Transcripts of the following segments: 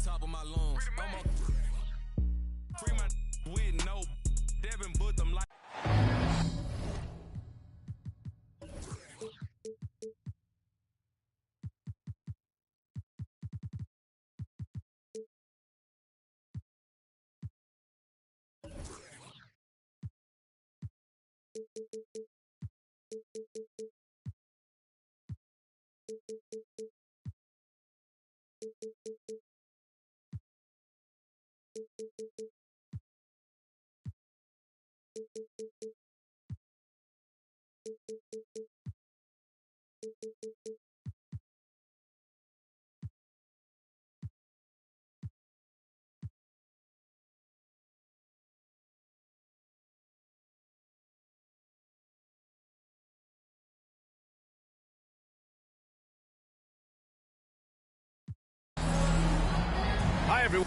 top of my lungs. Free my with no Devin put them like. Hi, everyone.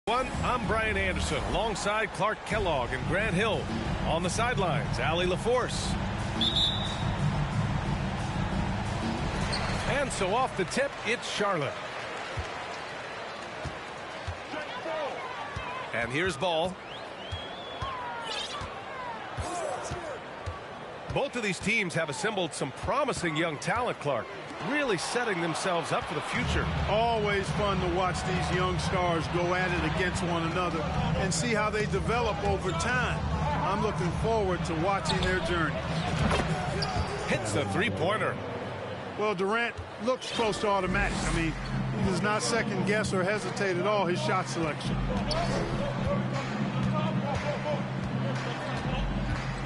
I'm Brian Anderson alongside Clark Kellogg and Grant Hill. On the sidelines, Allie LaForce. And so off the tip, it's Charlotte. And here's ball. Both of these teams have assembled some promising young talent, Clark. Really setting themselves up for the future. Always fun to watch these young stars go at it against one another and see how they develop over time. I'm looking forward to watching their journey. Hits the three-pointer. Well, Durant looks close to automatic. I mean, he does not second guess or hesitate at all his shot selection.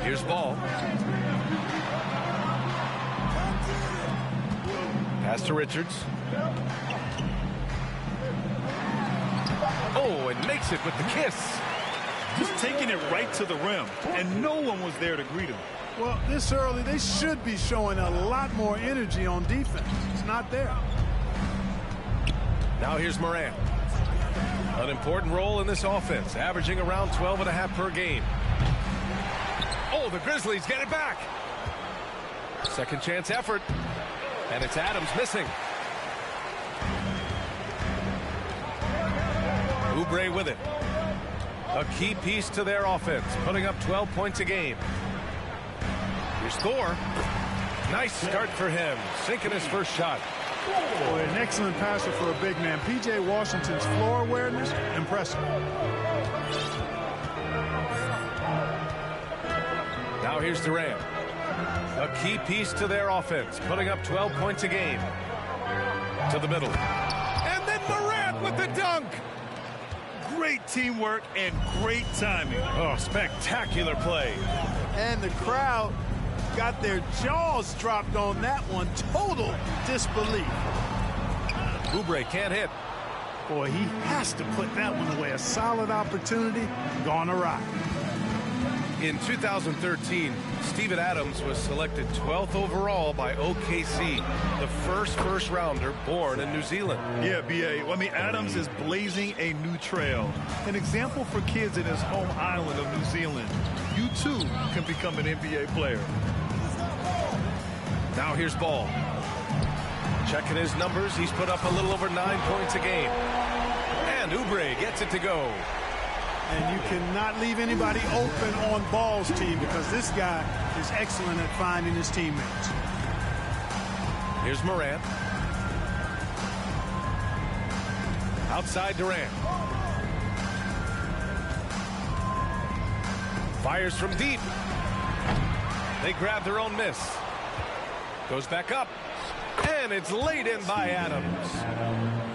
Here's ball. Pass to Richards. Oh, and makes it with the kiss. Just taking it right to the rim, and no one was there to greet him. Well, this early, they should be showing a lot more energy on defense. It's not there. Now here's Morant. An important role in this offense, averaging around 12.5 per game. Oh, the Grizzlies get it back. Second chance effort. And it's Adams missing. Oubre with it. A key piece to their offense, putting up 12 points a game. Here's Thor. Nice start for him, sinking his first shot. Boy, an excellent passer for a big man. P.J. Washington's floor awareness, impressive. Now here's Durant. A key piece to their offense, putting up 12 points a game. To the middle. And then Morant with the dunk. Great teamwork and great timing. Oh, spectacular play. And the crowd got their jaws dropped on that one. Total disbelief. Oubre can't hit. Boy, he has to put that one away. A solid opportunity gone awry. In 2013, Steven Adams was selected 12th overall by OKC, the first rounder born in New Zealand. Yeah, B.A. Well, I mean, Adams is blazing a new trail. An example for kids in his home island of New Zealand. You, too, can become an NBA player. Now here's Ball. Checking his numbers, he's put up a little over 9 points a game. And Oubre gets it to go. And you cannot leave anybody open on Ball's team because this guy is excellent at finding his teammates. Here's Morant. Outside Durant. Fires from deep. They grab their own miss. Goes back up. And it's laid in by Adams.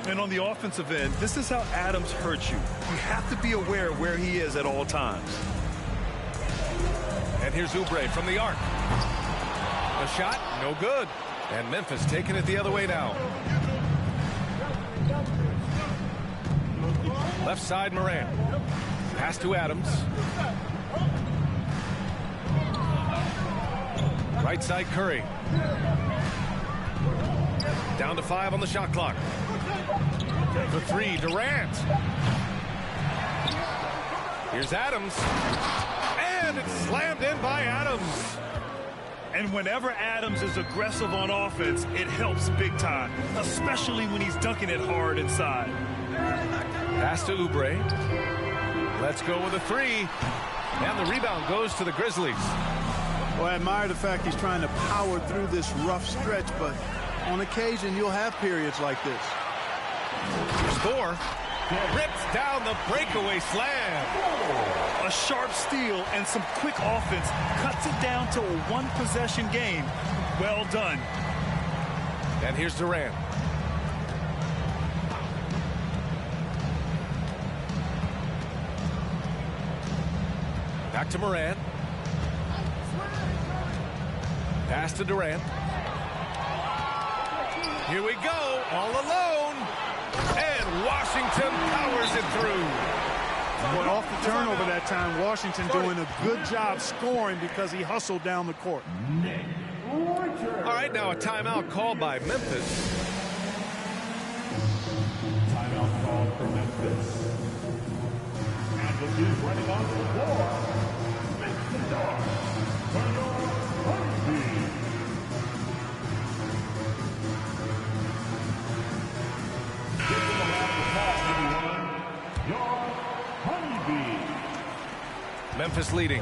And on the offensive end, this is how Adams hurts you. You have to be aware of where he is at all times. And here's Oubre from the arc. The shot, no good. And Memphis taking it the other way now. Left side Morant. Pass to Adams. Right side Curry. Down to 5 on the shot clock. For 3, Durant. Here's Adams. And it's slammed in by Adams. And whenever Adams is aggressive on offense, it helps big time, especially when he's dunking it hard inside. Pass to Oubre. Let's go with a three. And the rebound goes to the Grizzlies. Well, I admire the fact he's trying to power through this rough stretch, but on occasion you'll have periods like this. Score. Rips down the breakaway slam. A sharp steal and some quick offense cuts it down to a one-possession game. Well done. And here's Durant. Back to Morant. Pass to Durant. Here we go, all alone. And Washington powers it through. But off the turnover that time, Washington doing a good job scoring because he hustled down the court. All right, now a timeout called by Memphis. Timeout called for Memphis. And the dude running on the floor. Makes the door. Memphis leading.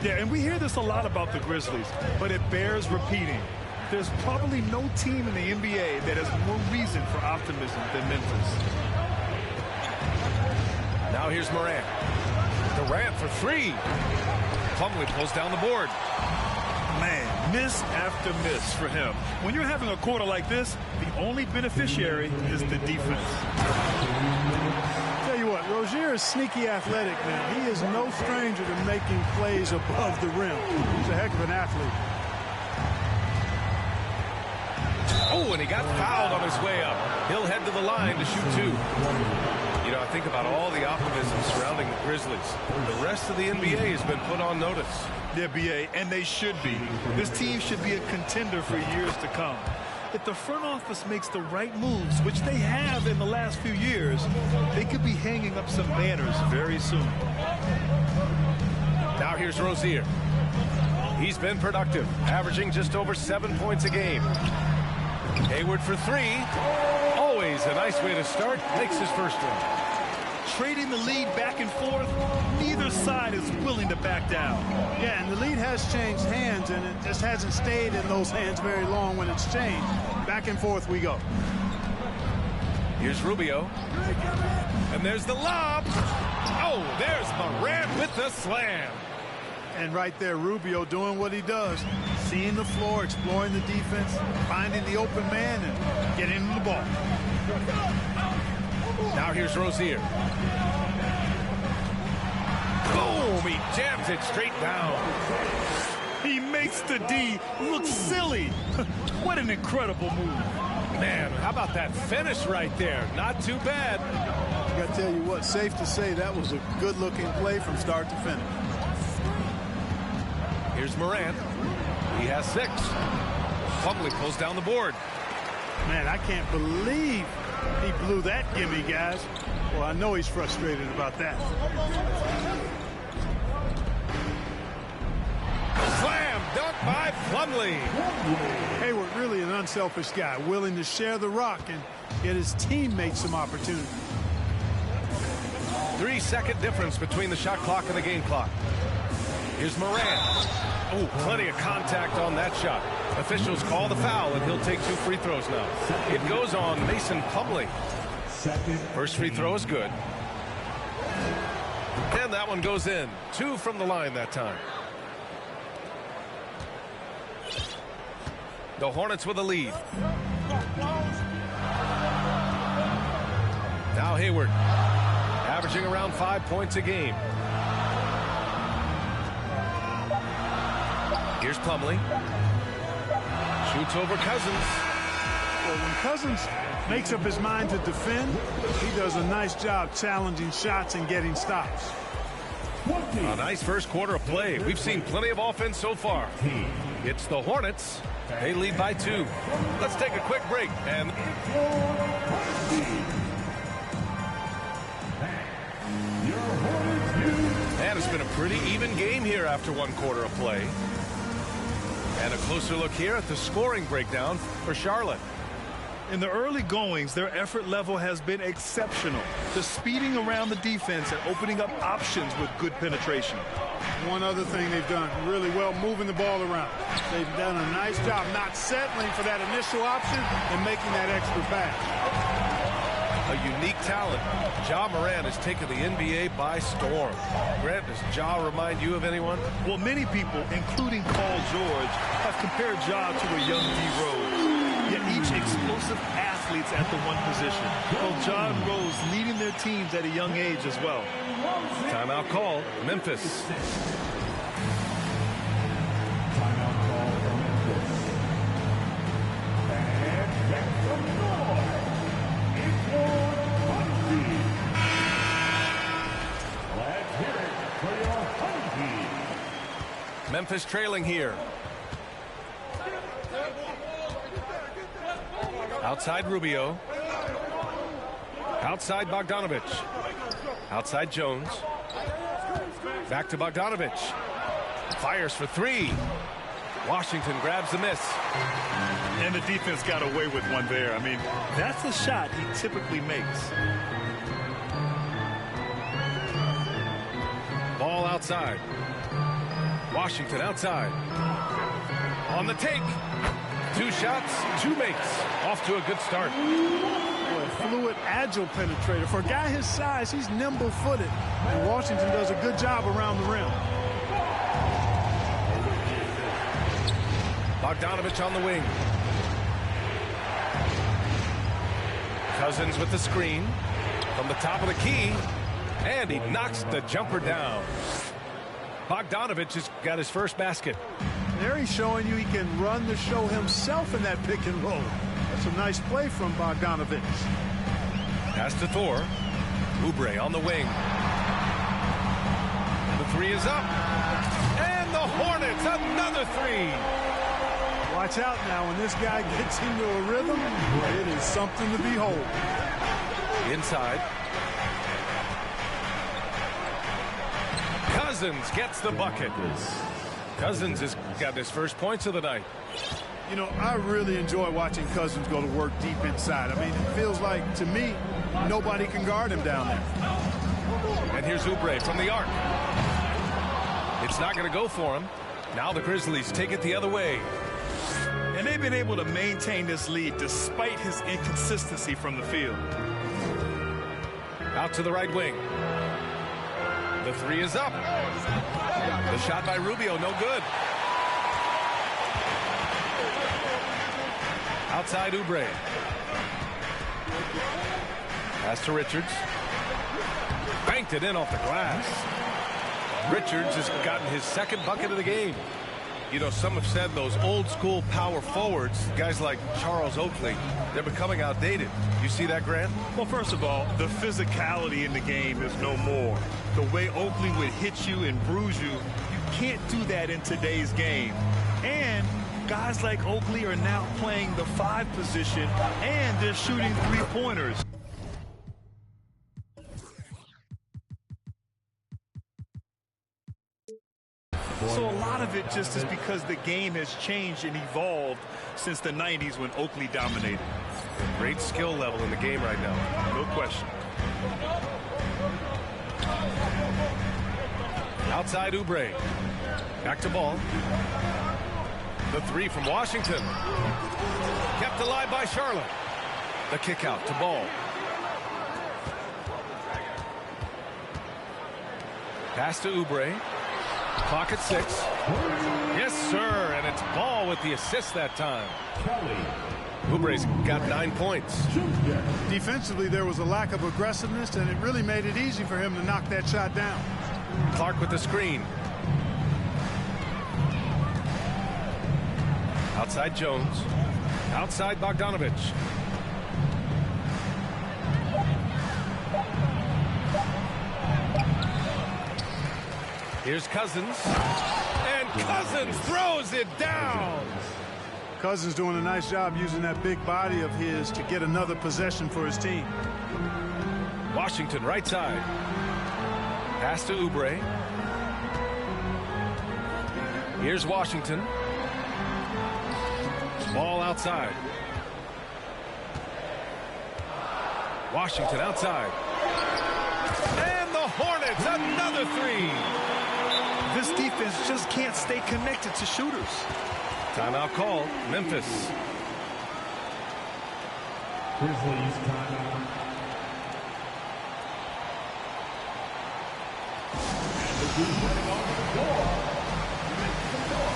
Yeah, and we hear this a lot about the Grizzlies, but it bears repeating. There's probably no team in the NBA that has more reason for optimism than Memphis. Now here's Morant. Durant for three. Plumlee pulls down the board. Man, miss after miss for him. When you're having a quarter like this, the only beneficiary is the defense. Tell you what, Rozier is sneaky athletic now. He is no stranger to making plays above the rim. He's a heck of an athlete. Oh, and he got fouled on his way up. He'll head to the line to shoot two. You know, I think about all the optimism surrounding the Grizzlies. The rest of the NBA has been put on notice. Yeah, BA, and they should be. This team should be a contender for years to come. If the front office makes the right moves, which they have in the last few years, they could be hanging up some banners very soon. Now here's Rozier. He's been productive, averaging just over 7 points a game. Hayward for three. Always a nice way to start. Makes his first one. Trading the lead back and forth, neither side is willing to back down. Yeah, and the lead has changed hands, and it just hasn't stayed in those hands very long when it's changed. Back and forth we go. Here's Rubio. And there's the lob. Oh, there's Morant with the slam. And right there, Rubio doing what he does. Seeing the floor, exploring the defense, finding the open man, and getting him the ball. Now here's Rozier. Boom! He jams it straight down. He makes the D look silly. What an incredible move. Man, how about that finish right there? Not too bad. I got to tell you what, safe to say that was a good-looking play from start to finish. Here's Morant. He has 6. Plumlee pulls down the board. Man, I can't believe he blew that gimme, guys. Well, I know he's frustrated about that. Slam dunk by Plumlee. Hayward, really an unselfish guy, willing to share the rock and get his teammates some opportunity. 3-second difference between the shot clock and the game clock. Here's Morant. Oh, plenty of contact on that shot. Officials call the foul, and he'll take 2 free throws now. It goes on Mason Plumlee. First free throw is good. And that one goes in. 2 from the line that time. The Hornets with a lead. Now Hayward, averaging around 5 points a game. Here's Plumlee. Shoots over Cousins. Well, when Cousins makes up his mind to defend, he does a nice job challenging shots and getting stops. A nice first quarter of play. We've seen plenty of offense so far. It's the Hornets. They lead by 2. Let's take a quick break. And Your Hornets And it's been a pretty even game here after one quarter of play. And a closer look here at the scoring breakdown for Charlotte. In the early goings, their effort level has been exceptional. Just speeding around the defense and opening up options with good penetration. One other thing they've done really well, moving the ball around. They've done a nice job not settling for that initial option and making that extra pass. A unique talent. Ja Morant has taken the NBA by storm. Grant, does Ja remind you of anyone? Well, many people, including Paul George, have compared Ja to a young D. Rose. Yet each explosive athletes at the one position. Well, Ja and Rose leading their teams at a young age as well. Timeout call, Memphis. Timeout call for Memphis. And that's some noise. It's your Hunty. Let's hear it for your Hunty. Memphis trailing here. Outside Rubio. Outside Bogdanovich. Outside Jones. Back to Bogdanovich. Fires for three. Washington grabs the miss. And the defense got away with one there. I mean, that's the shot he typically makes. Ball outside. Washington outside. On the take. 2 shots, 2 makes. Off to a good start. Boy, fluid, agile penetrator. For a guy his size, he's nimble-footed. And Washington does a good job around the rim. Bogdanovich on the wing. Cousins with the screen. From the top of the key. And he knocks the jumper down. Bogdanovich has got his first basket. There he's showing you he can run the show himself in that pick and roll. That's a nice play from Bogdanovich. Pass to Thor. Oubre on the wing. The three is up. And the Hornets, another three. Watch out now. When this guy gets into a rhythm, it is something to behold. Inside. Cousins gets the bucket. Cousins has got his first points of the night. You know, I really enjoy watching Cousins go to work deep inside. I mean, it feels like, to me, nobody can guard him down there. And here's Oubre from the arc. It's not going to go for him. Now the Grizzlies take it the other way. And they've been able to maintain this lead despite his inconsistency from the field. Out to the right wing. The three is up. The shot by Rubio, no good. Outside Oubre. Pass to Richards. Banked it in off the glass. Richards has gotten his second bucket of the game. You know, some have said those old school power forwards, guys like Charles Oakley, they're becoming outdated. You see that, Grant? Well, first of all, the physicality in the game is no more. The way Oakley would hit you and bruise you, you can't do that in today's game. And guys like Oakley are now playing the 5 position, and they're shooting 3-pointers. So a lot of it just is because the game has changed and evolved since the 90s when Oakley dominated. Great skill level in the game right now. No question. Outside Oubre. Back to ball. The three from Washington. Kept alive by Charlotte. The kick out to Ball. Pass to Oubre. Clock at 6. Yes, sir. And it's Ball with the assist that time. Oubre's got 9 points. Defensively, there was a lack of aggressiveness, and it really made it easy for him to knock that shot down. Clark with the screen. Outside Jones. Outside Bogdanovich. Here's Cousins. And Cousins throws it down. Cousins doing a nice job using that big body of his to get another possession for his team. Washington right side. Pass to Oubre. Here's Washington. Ball outside. Washington outside. And the Hornets, another three. This defense just can't stay connected to shooters. Timeout called. Memphis. Grizzlies timeout. And the dude running onto the floor makes the floor.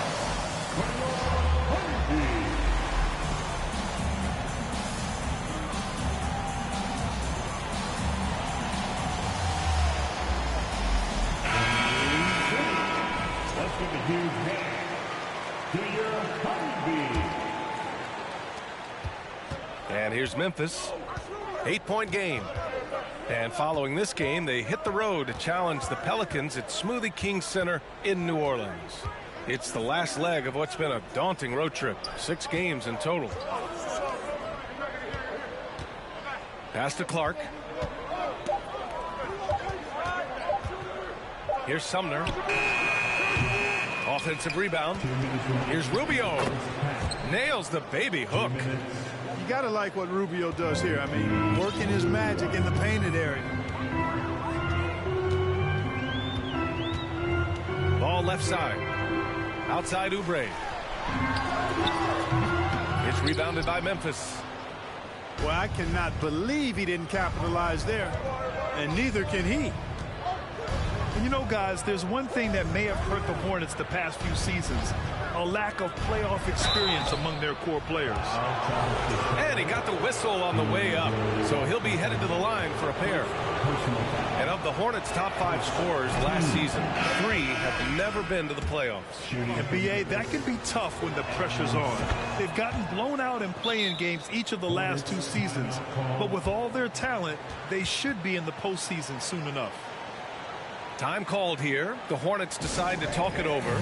Let's give a huge hand to your Honeybee. And here's Memphis. 8-point game. And following this game, they hit the road to challenge the Pelicans at Smoothie King Center in New Orleans. It's the last leg of what's been a daunting road trip. 6 games in total. Pass to Clark. Here's Sumner. Offensive rebound. Here's Rubio. Nails the baby hook. You got to like what Rubio does here. I mean, working his magic in the painted area. Ball left side. Outside Oubre. It's rebounded by Memphis. Well, I cannot believe he didn't capitalize there. And neither can he. And you know, guys, there's one thing that may have hurt the Hornets the past few seasons. A lack of playoff experience among their core players. And he got the whistle on the way up, so he'll be headed to the line for a pair. And of the Hornets' top 5 scorers last season, 3 have never been to the playoffs. And BA, that can be tough when the pressure's on. They've gotten blown out in play-in games each of the last 2 seasons, but with all their talent, they should be in the postseason soon enough. Time called here. The Hornets decide to talk it over.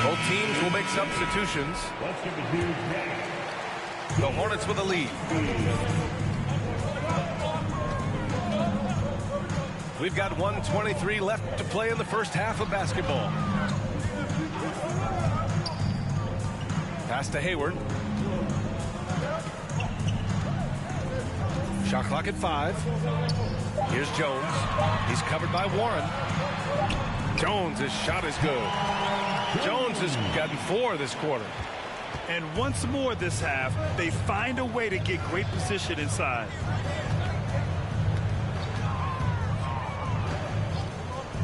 Both teams will make substitutions. Let's give a huge hand. The Hornets with a lead. We've got 1:23 left to play in the first half of basketball. Pass to Hayward. Shot clock at 5. Here's Jones. He's covered by Warren. Jones' shot is good. Jones has gotten 4 this quarter. And once more this half, they find a way to get great position inside.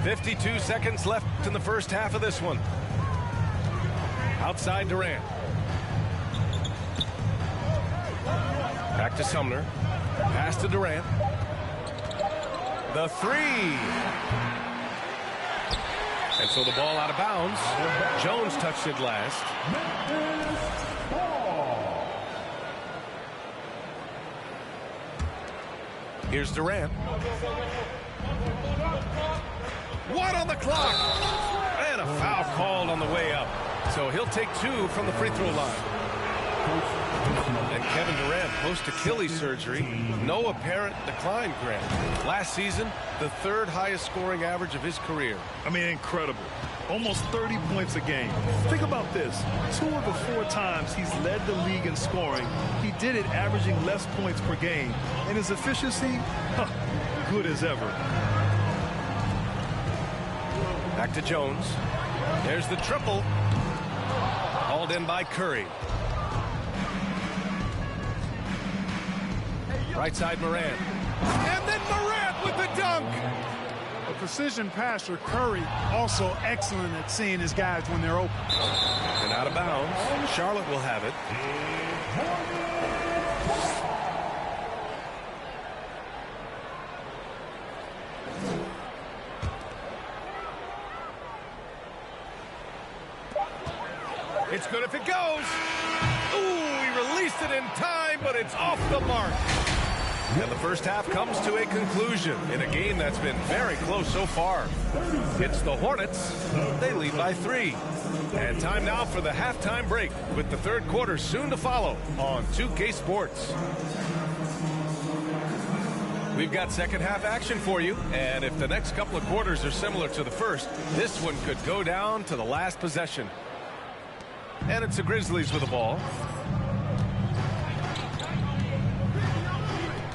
52 seconds left in the first half of this one. Outside Durant. Back to Sumner. Pass to Durant. The 3. And so the ball out of bounds. Jones touched it last. Here's Durant. 1 on the clock. And a foul called on the way up. So he'll take 2 from the free throw line. And Kevin Durant, post-Achilles surgery, no apparent decline, Grant. Last season, the 3rd highest scoring average of his career. I mean, incredible. Almost 30 points a game. Think about this. 2 of the 4 times he's led the league in scoring, he did it averaging less points per game. And his efficiency, good as ever. Back to Jones. There's the triple. Hauled in by Curry. Right side Morant. And then Morant with the dunk. A precision passer, Curry, also excellent at seeing his guys when they're open. And out of bounds. Charlotte will have it. It's good if it goes. Ooh, he released it in time, but it's off the mark. And the first half comes to a conclusion in a game that's been very close so far. It's the Hornets. They lead by 3. And time now for the halftime break with the third quarter soon to follow on 2K Sports. We've got second half action for you, and if the next couple of quarters are similar to the first, this one could go down to the last possession. And it's the Grizzlies with the ball.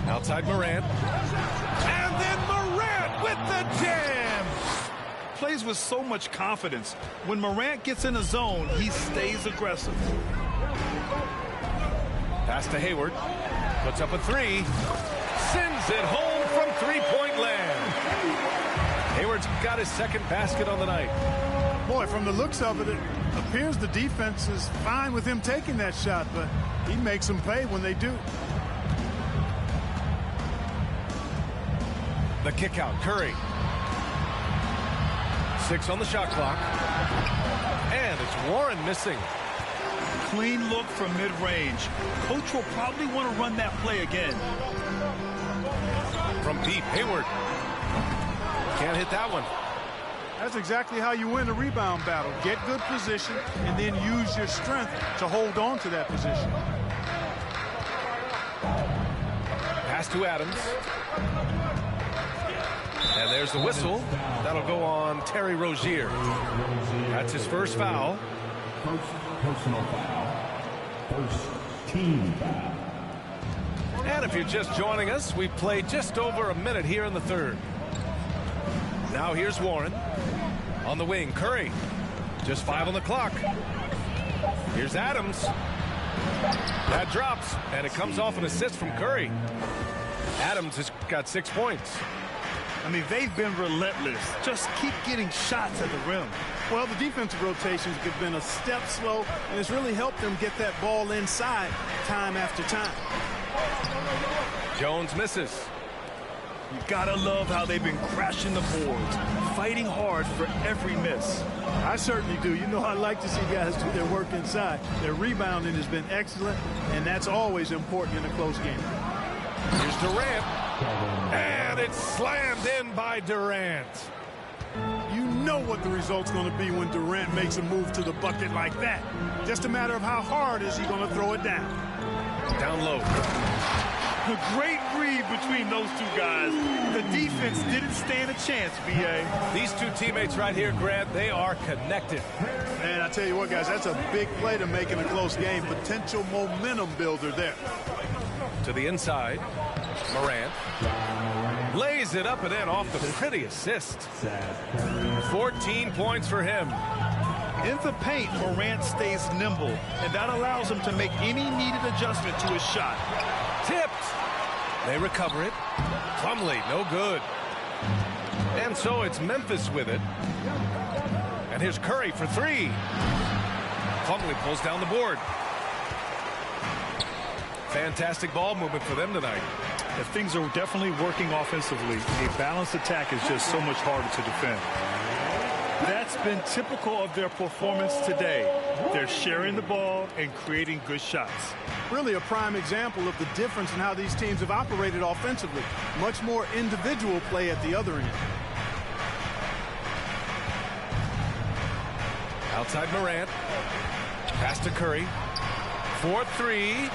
Outside Morant. And then Morant with the jam. Plays with so much confidence. When Morant gets in the zone, he stays aggressive. Pass to Hayward. Puts up a 3. Sends it home from three-point land. Hayward's got his second basket on the night. Boy, from the looks of it, it appears the defense is fine with him taking that shot, but he makes them pay when they do. The kick out, Curry. 6 on the shot clock. And it's Warren missing. Clean look from mid-range. Coach will probably want to run that play again. From deep, Hayward. Can't hit that one. That's exactly how you win a rebound battle. Get good position and then use your strength to hold on to that position. Pass to Adams. And there's the whistle. That'll go on Terry Rozier. That's his first foul. First personal foul. First team foul. And if you're just joining us, we've played just over a minute here in the third. Now here's Warren. On the wing, Curry. Just 5 on the clock. Here's Adams. That drops, and it comes off an assist from Curry. Adams has got 6 points. I mean, they've been relentless. Just keep getting shots at the rim. Well, the defensive rotations have been a step slow, and it's really helped them get that ball inside time after time. Jones misses. You gotta love how they've been crashing the boards, fighting hard for every miss. I certainly do. You know, I like to see guys do their work inside. Their rebounding has been excellent, and that's always important in a close game. Here's Durant. And it's slammed in by Durant. You know what the result's going to be when Durant makes a move to the bucket like that. Just a matter of how hard is he going to throw it down. Down low. A great read between those two guys. The defense didn't stand a chance, B.A. These two teammates right here, Grant, they are connected. And I tell you what, guys, that's a big play to make in a close game. Potential momentum builder there. To the inside. Morant. Lays it up and in off the pretty assist. 14 points for him. In the paint, Morant stays nimble, and that allows him to make any needed adjustment to his shot. Tipped. They recover it. Plumlee, no good. And so it's Memphis with it. And here's Curry for 3. Plumlee pulls down the board. Fantastic ball movement for them tonight. If things are definitely working offensively, a balanced attack is just so much harder to defend. That's been typical of their performance today. They're sharing the ball and creating good shots. Really a prime example of the difference in how these teams have operated offensively. Much more individual play at the other end. Outside Morant. Pass to Curry. 4-3.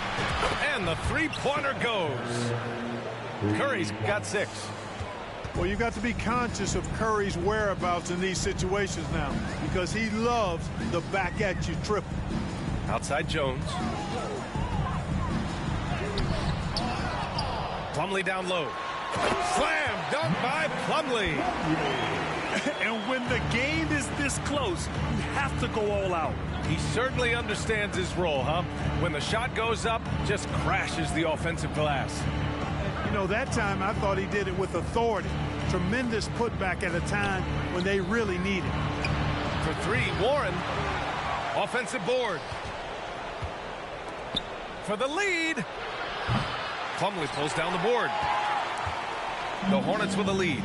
And the three-pointer goes. Curry's got 6. Well, you've got to be conscious of Curry's whereabouts in these situations now because he loves the back-at-you triple. Outside Jones. Plumlee down low. Slam dunk by Plumlee. And when the game is this close, you have to go all out. He certainly understands his role, huh? When the shot goes up, just crashes the offensive glass. You know, that time I thought he did it with authority. Tremendous putback at a time when they really need it. For 3, Warren. Offensive board. For the lead. Plumlee pulls down the board. The Hornets with the lead.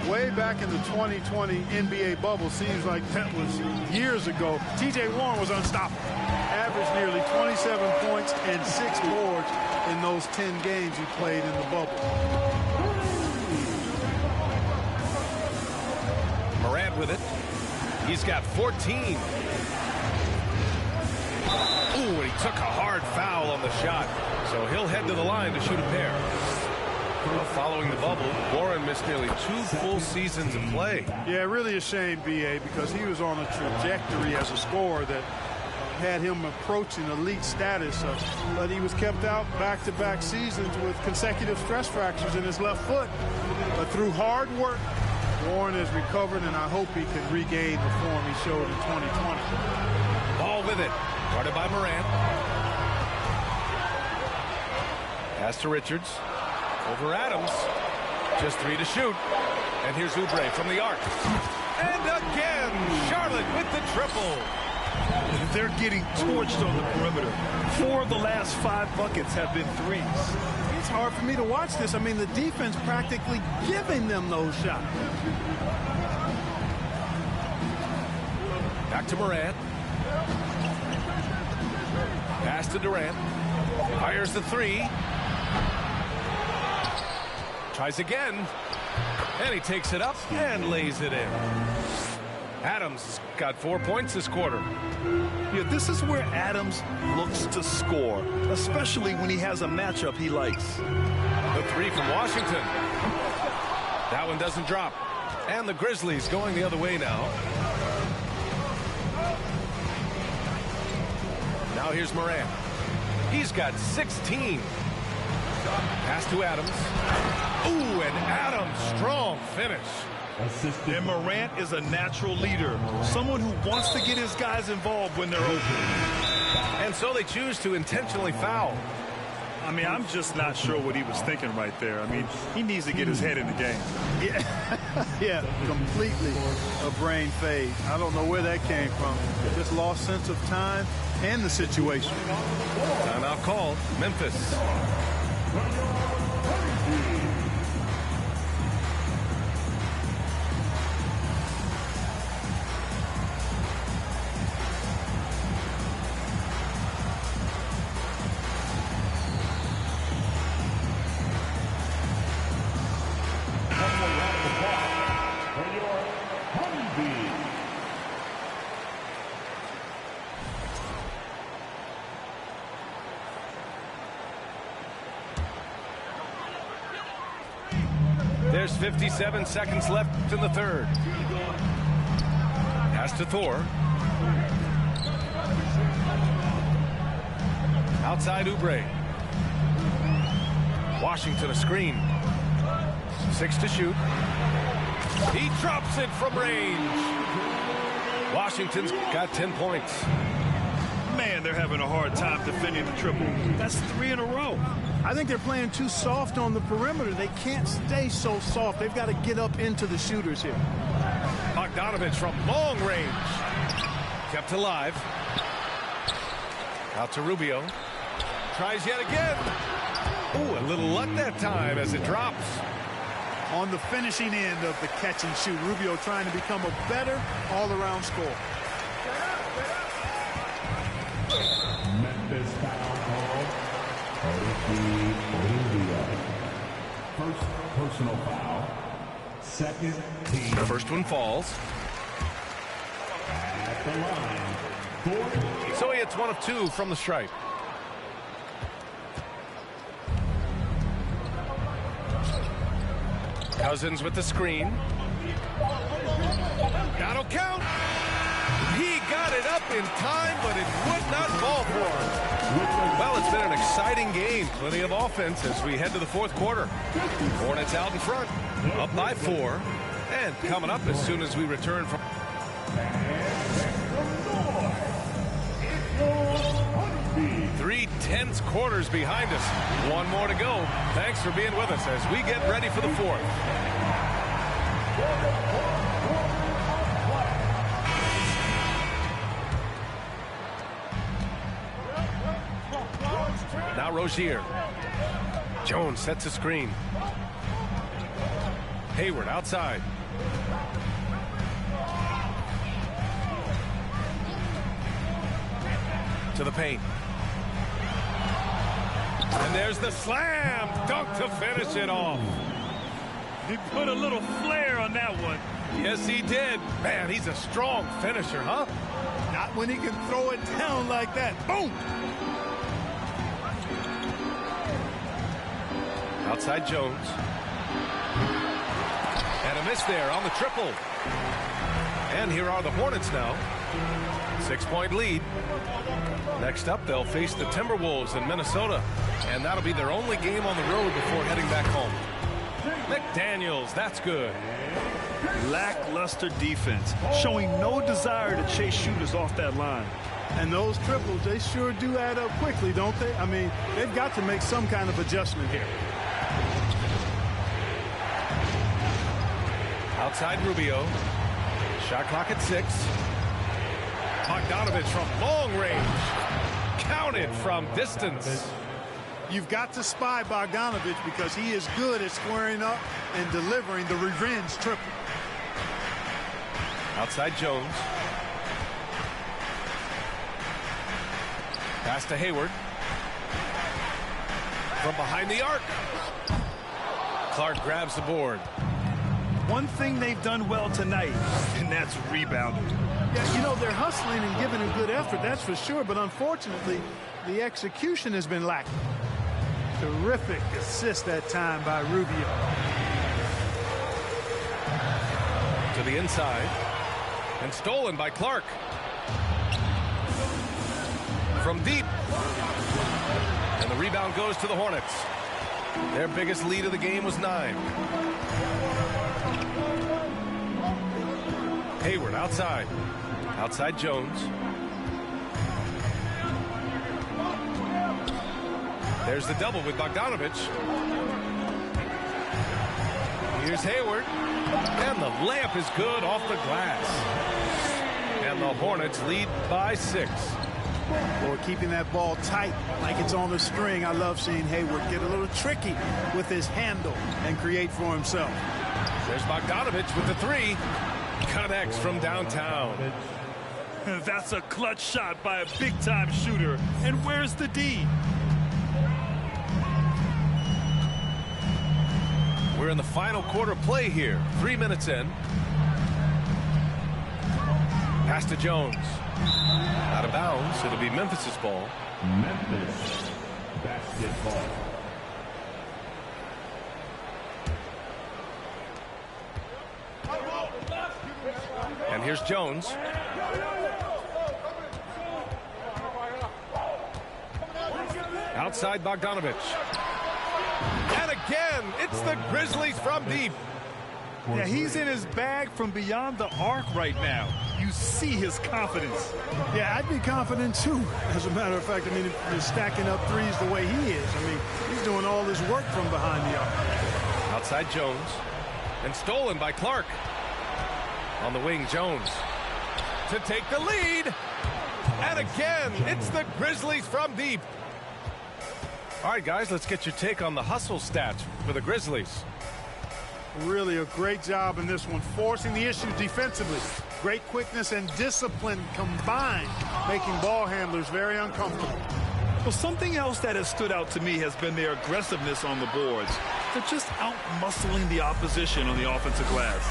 Way back in the 2020 NBA bubble, seems like that was years ago. T.J. Warren was unstoppable. averaged nearly 27 points and 6 boards in those 10 games he played in the bubble. Morant with it. He's got 14. Ooh, and he took a hard foul on the shot. So he'll head to the line to shoot a pair. Well, following the bubble, Warren missed nearly 2 full seasons of play. Yeah, really a shame, B.A., because he was on a trajectory as a scorer that had him approaching elite status. But he was kept out back-to-back seasons with consecutive stress fractures in his left foot. But through hard work, Warren has recovered, and I hope he can regain the form he showed in 2020. Ball with it. Guarded by Morant. Pass to Richards. Over Adams. Just 3 to shoot. And here's Oubre from the arc. And again, Charlotte with the triple. They're getting torched on the perimeter. 4 of the last 5 buckets have been threes. It's hard for me to watch this. I mean, the defense practically giving them those shots. Back to Morant. Pass to Durant. Fires the 3. Tries again. And he takes it up and lays it in. Adams has got 4 points this quarter. Yeah, this is where Adams looks to score, especially when he has a matchup he likes. The 3 from Washington. That one doesn't drop. And the Grizzlies going the other way now. Now here's Morant. He's got 16. Pass to Adams. Ooh, and Adams, strong finish. And Morant is a natural leader, someone who wants to get his guys involved when they're open. And so they choose to intentionally foul. I mean, I'm just not sure what he was thinking right there. I mean, he needs to get his head in the game. Yeah, completely a brain fade. I don't know where that came from. Just lost sense of time and the situation. Timeout called. Memphis. There's 57 seconds left in the third. Pass to Thor. Outside Oubre. Washington a screen. 6 to shoot. He drops it from range. Washington's got 10 points. Man, they're having a hard time defending the triple. That's 3 in a row. I think they're playing too soft on the perimeter. They can't stay so soft. They've got to get up into the shooters here. Bogdanovich from long range. Kept alive. Out to Rubio. Tries yet again. Ooh, a little luck that time as it drops. On the finishing end of the catch and shoot, Rubio trying to become a better all-around scorer. Memphis foul called. First personal foul. Second team. The first one falls. At the line. So he hits 1 of 2 from the stripe. Cousins with the screen. That'll count. He got it up in time, but it would not fall for him. Well, it's been an exciting game. Plenty of offense as we head to the fourth quarter. Hornets out in front, up by 4. And coming up as soon as we return from... 3 tense quarters behind us. 1 more to go. Thanks for being with us as we get ready for the fourth. Now Rozier. Jones sets a screen. Hayward outside. to the paint. And there's the slam dunk to finish it off. He put a little flair on that one. Yes, he did. Man, he's a strong finisher, huh? Not when he can throw it down like that. Boom! Outside Jones. And a miss there on the triple. And here are the Hornets now. 6-point lead. Next up, they'll face the Timberwolves in Minnesota. And that'll be their only game on the road before heading back home. McDaniels, that's good. Lackluster defense, showing no desire to chase shooters off that line. And those triples, they sure do add up quickly, don't they? I mean, they've got to make some kind of adjustment here. Outside Rubio. Shot clock at 6. Bogdanovich from long range. Counted from distance. You've got to spy Bogdanovich because he is good at squaring up and delivering the revenge triple. Outside Jones. Pass to Hayward. From behind the arc. Clark grabs the board. One thing they've done well tonight, and that's rebounding. Yeah, you know, they're hustling and giving a good effort, that's for sure, but unfortunately, the execution has been lacking. Terrific assist that time by Rubio. To the inside. And stolen by Clark. From deep. And the rebound goes to the Hornets. Their biggest lead of the game was 9. Hayward outside. Outside Jones. There's the double with Bogdanovich. Here's Hayward. And the layup is good off the glass. And the Hornets lead by 6. Or keeping that ball tight like it's on the string. I love seeing Hayward get a little tricky with his handle and create for himself. There's Bogdanovich with the 3. Connects from downtown. That's a clutch shot by a big-time shooter. And where's the D? We're in the final quarter play here. 3 minutes in. Pass to Jones. Out of bounds. It'll be Memphis's ball. Memphis basketball. And here's Jones. Outside Bogdanovich. And again, it's the Grizzlies from deep. Yeah, he's in his bag from beyond the arc right now. You see his confidence. Yeah, I'd be confident too. As a matter of fact, I mean, if you're stacking up threes the way he is, I mean, he's doing all his work from behind the arc. Outside Jones. And stolen by Clark. On the wing, Jones. To take the lead. And again, it's the Grizzlies from deep. All right, guys, let's get your take on the hustle stats for the Grizzlies. Really a great job in this one, forcing the issues defensively. Great quickness and discipline combined, making ball handlers very uncomfortable. Well, something else that has stood out to me has been their aggressiveness on the boards. They're just out-muscling the opposition on the offensive glass.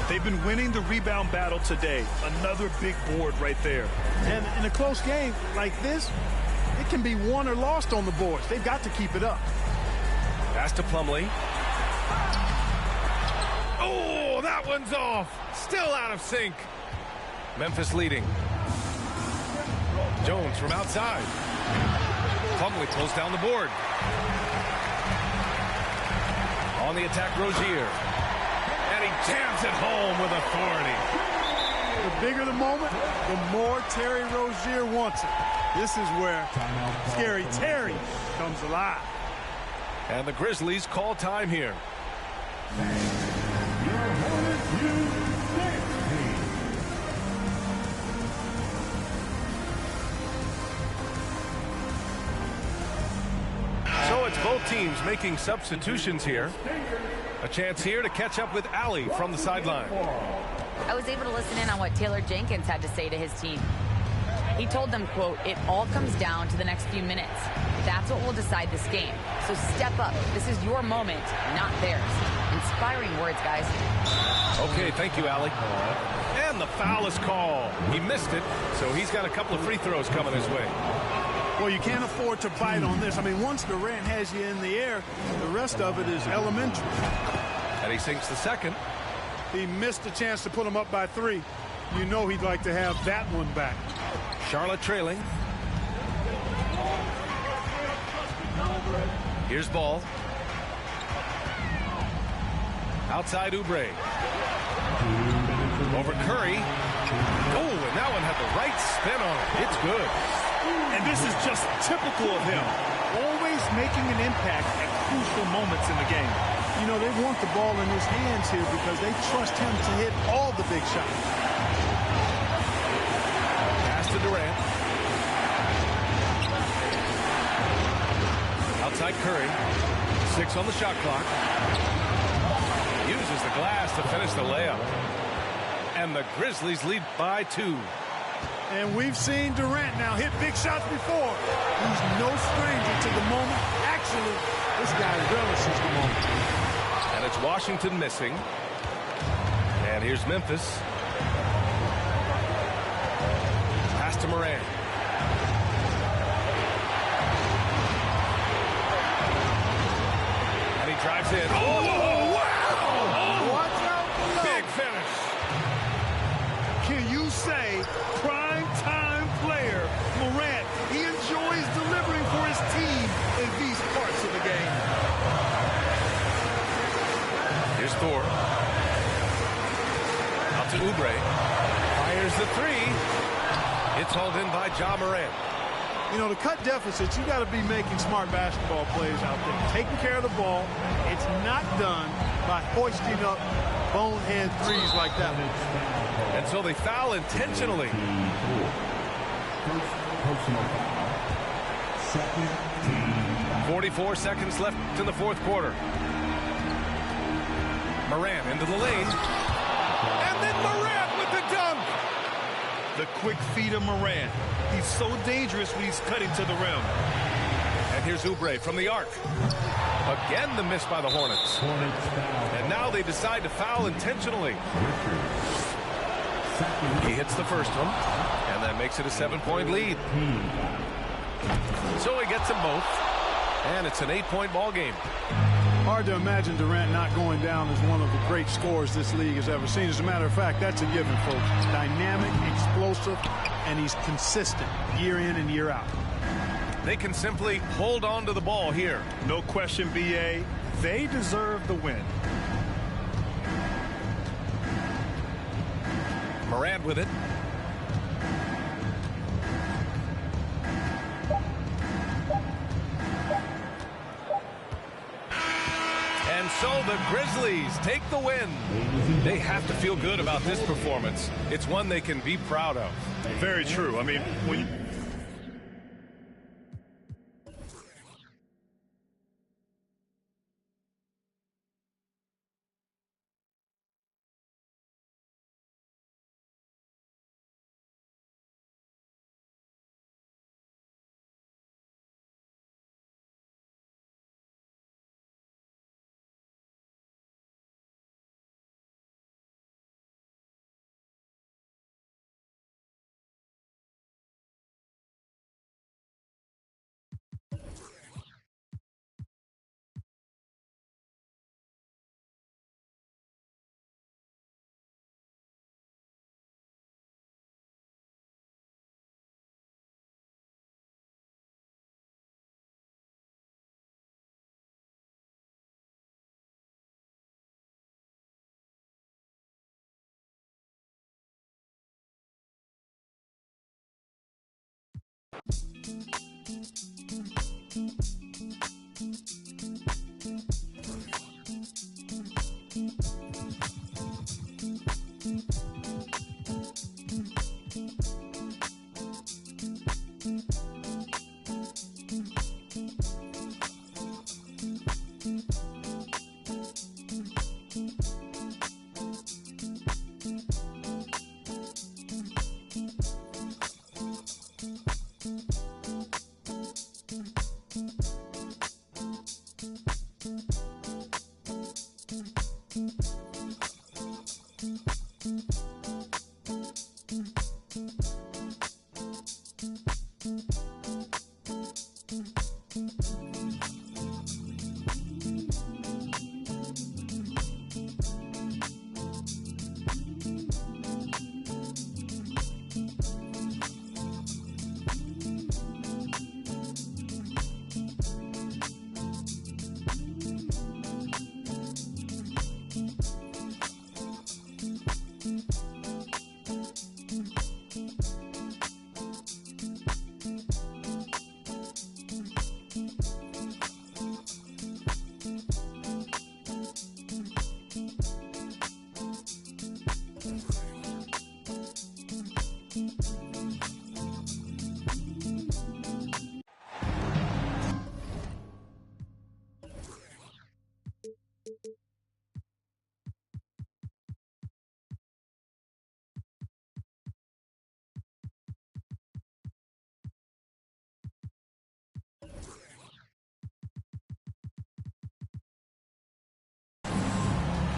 They've been winning the rebound battle today. Another big board right there. And in a close game like this, it can be won or lost on the boards. They've got to keep it up. Pass to Plumlee. Oh, that one's off. Still out of sync. Memphis leading. Jones from outside. Plumlee pulls down the board. On the attack, Rozier. And he jams it home with authority. The bigger the moment, the more Terry Rozier wants it. This is where Scary Terry comes alive. And the Grizzlies call time here. So it's both teams making substitutions here. A chance here to catch up with Allie from the sideline. I was able to listen in on what Taylor Jenkins had to say to his team. He told them, quote, "It all comes down to the next few minutes. That's what will decide this game. So step up. This is your moment, not theirs." Inspiring words, guys. Okay, thank you, Allie. And the foul is called. He missed it, so he's got a couple of free throws coming his way. Well, you can't afford to bite on this. I mean, once Durant has you in the air, the rest of it is elementary. And he sinks the second. He missed a chance to put him up by 3. You know he'd like to have that one back. Charlotte trailing. Here's ball. Outside Oubre. Over Curry. Oh, and that one had the right spin on it. It's good. And this is just typical of him. Always making an impact at crucial moments in the game. You know, they want the ball in his hands here because they trust him to hit all the big shots. Pass to Durant. Outside Curry. 6 on the shot clock. Uses the glass to finish the layup. And the Grizzlies lead by 2. And we've seen Durant now hit big shots before. He's no stranger to the moment. Actually, this guy relishes the moment. And it's Washington missing. And here's Memphis. Pass to Moran. And he drives in. Oh, wow! Watch out below. Big finish. Can you say prime time player Morant? He enjoys delivering for his team in these parts of the game. Here's Thor. Out to Oubre. Fires the 3. It's hauled in by Ja Morant. You know, to cut deficits, you got to be making smart basketball plays out there. Taking care of the ball. It's not done by hoisting up bonehead threes like that. And so they foul intentionally. First personal foul. Second team. 44 seconds left in the fourth quarter. Morant into the lane. And then Morant with the dunk. The quick feet of Morant. He's so dangerous when he's cutting to the rim. And here's Oubre from the arc. Again, the miss by the Hornets. Hornets foul. And now they decide to foul intentionally. He hits the first one, and that makes it a 7-point lead. So he gets them both, and it's an 8-point ball game. Hard to imagine Durant not going down as one of the great scorers this league has ever seen. As a matter of fact, that's a given, folks. Dynamic, explosive, and he's consistent year in and year out. They can simply hold on to the ball here. No question, B.A. They deserve the win. Morant with it. And so the Grizzlies take the win. They have to feel good about this performance. It's one they can be proud of. Very true. I mean, when you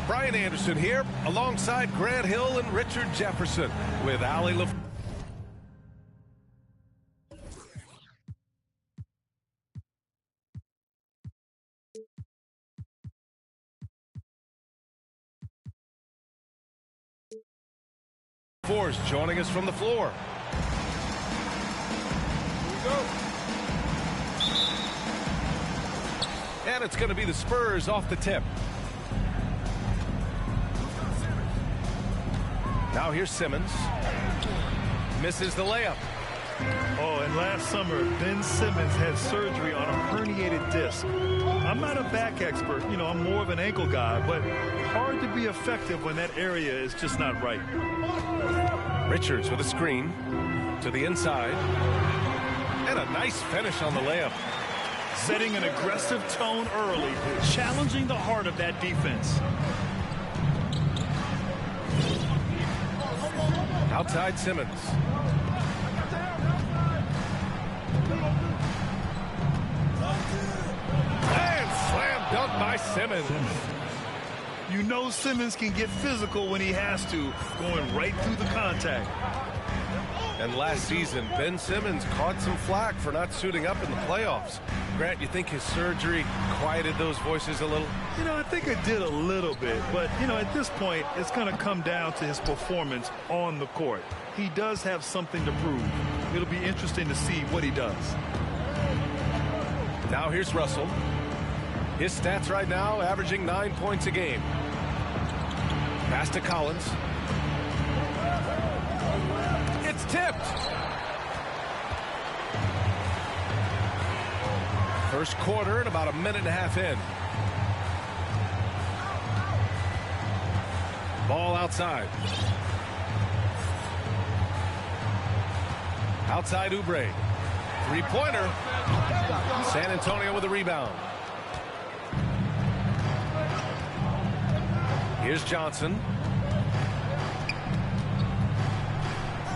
Brian Anderson here, alongside Grant Hill and Richard Jefferson, with Allie LaFleur. Force joining us from the floor. Here we go. And it's going to be the Spurs off the tip. Now here's Simmons. Misses the layup. Oh, and last summer, Ben Simmons had surgery on a herniated disc. I'm not a back expert, you know, I'm more of an ankle guy, but hard to be effective when that area is just not right. Richards with a screen to the inside. And a nice finish on the layup. Setting an aggressive tone early, challenging the heart of that defense. Outside Simmons. And slam dunk by Simmons. You know Simmons can get physical when he has to, going right through the contact. And last season, Ben Simmons caught some flack for not suiting up in the playoffs. Grant, you think his surgery quieted those voices a little? You know, I think it did a little bit, but, you know, at this point, it's going to come down to his performance on the court. He does have something to prove. It'll be interesting to see what he does. Now here's Russell. His stats right now, averaging 9 points a game. Pass to Collins. It's tipped. First quarter and about a minute and a half in. Ball outside. Outside Oubre. Three-pointer. San Antonio with a rebound. Here's Johnson.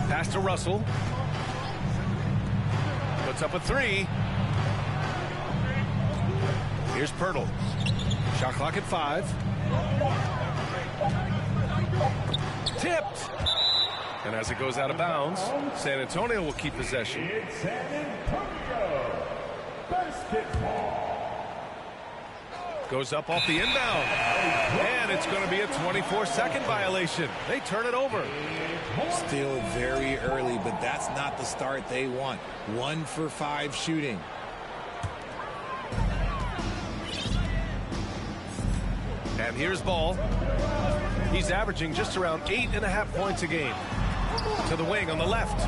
Pass to Russell. Puts up a three. Here's Pirtle. Shot clock at 5. Tipped. And as it goes out of bounds, San Antonio will keep possession. It's San Antonio basketball. Goes up off the inbound. And it's going to be a 24-second violation. They turn it over. Still very early, but that's not the start they want. 1 for 5 shooting. And here's Ball. He's averaging just around 8.5 points a game. To the wing on the left.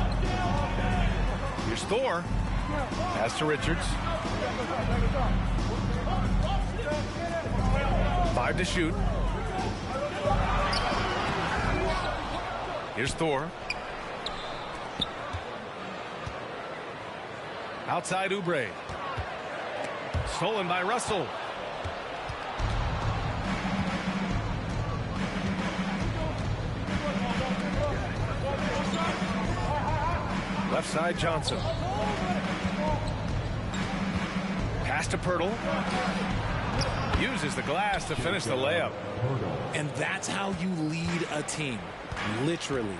Here's Thor. Pass to Richards. 5 to shoot. Here's Thor. Outside Oubre. Stolen by Russell. Left side Johnson. Pass to Pirtle. Uses the glass to finish the layup. And that's how you lead a team, literally.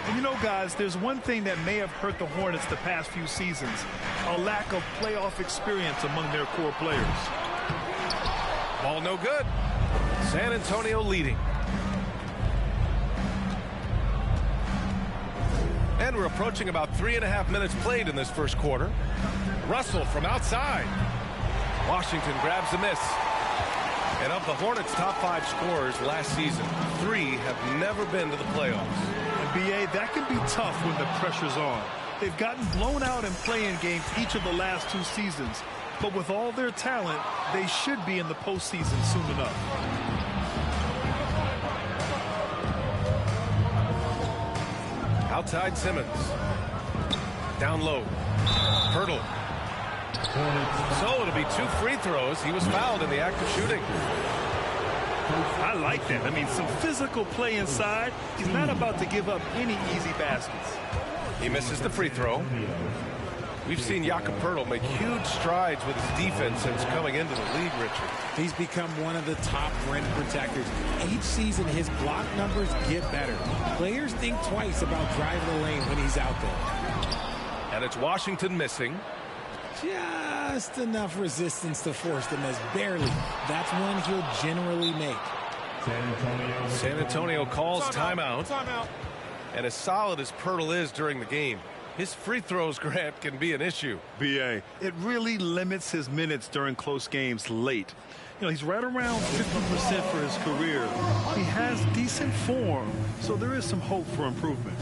And you know, guys, there's one thing that may have hurt the Hornets the past few seasons, a lack of playoff experience among their core players. Ball no good. San Antonio leading. And we're approaching about 3.5 minutes played in this first quarter. Russell from outside. Washington grabs the miss. And of the Hornets' top 5 scorers last season, 3 have never been to the playoffs. And BA, that can be tough when the pressure's on. They've gotten blown out in play-in games each of the last 2 seasons. But with all their talent, they should be in the postseason soon enough. Outside Simmons. Down low. Hurdle. So it'll be 2 free throws. He was fouled in the act of shooting. I like that. I mean, some physical play inside. He's not about to give up any easy baskets. He misses the free throw. We've seen Jakob Poeltl make huge strides with his defense since coming into the league, Richard. He's become one of the top rim protectors. Each season, his block numbers get better. Players think twice about driving the lane when he's out there. And it's Washington missing. Just enough resistance to force the miss. Barely. That's one he'll generally make. San Antonio calls timeout. And as solid as Poeltl is during the game, his free throws, Grant, can be an issue. BA, it really limits his minutes during close games late. You know, he's right around 50% for his career. He has decent form, so there is some hope for improvement.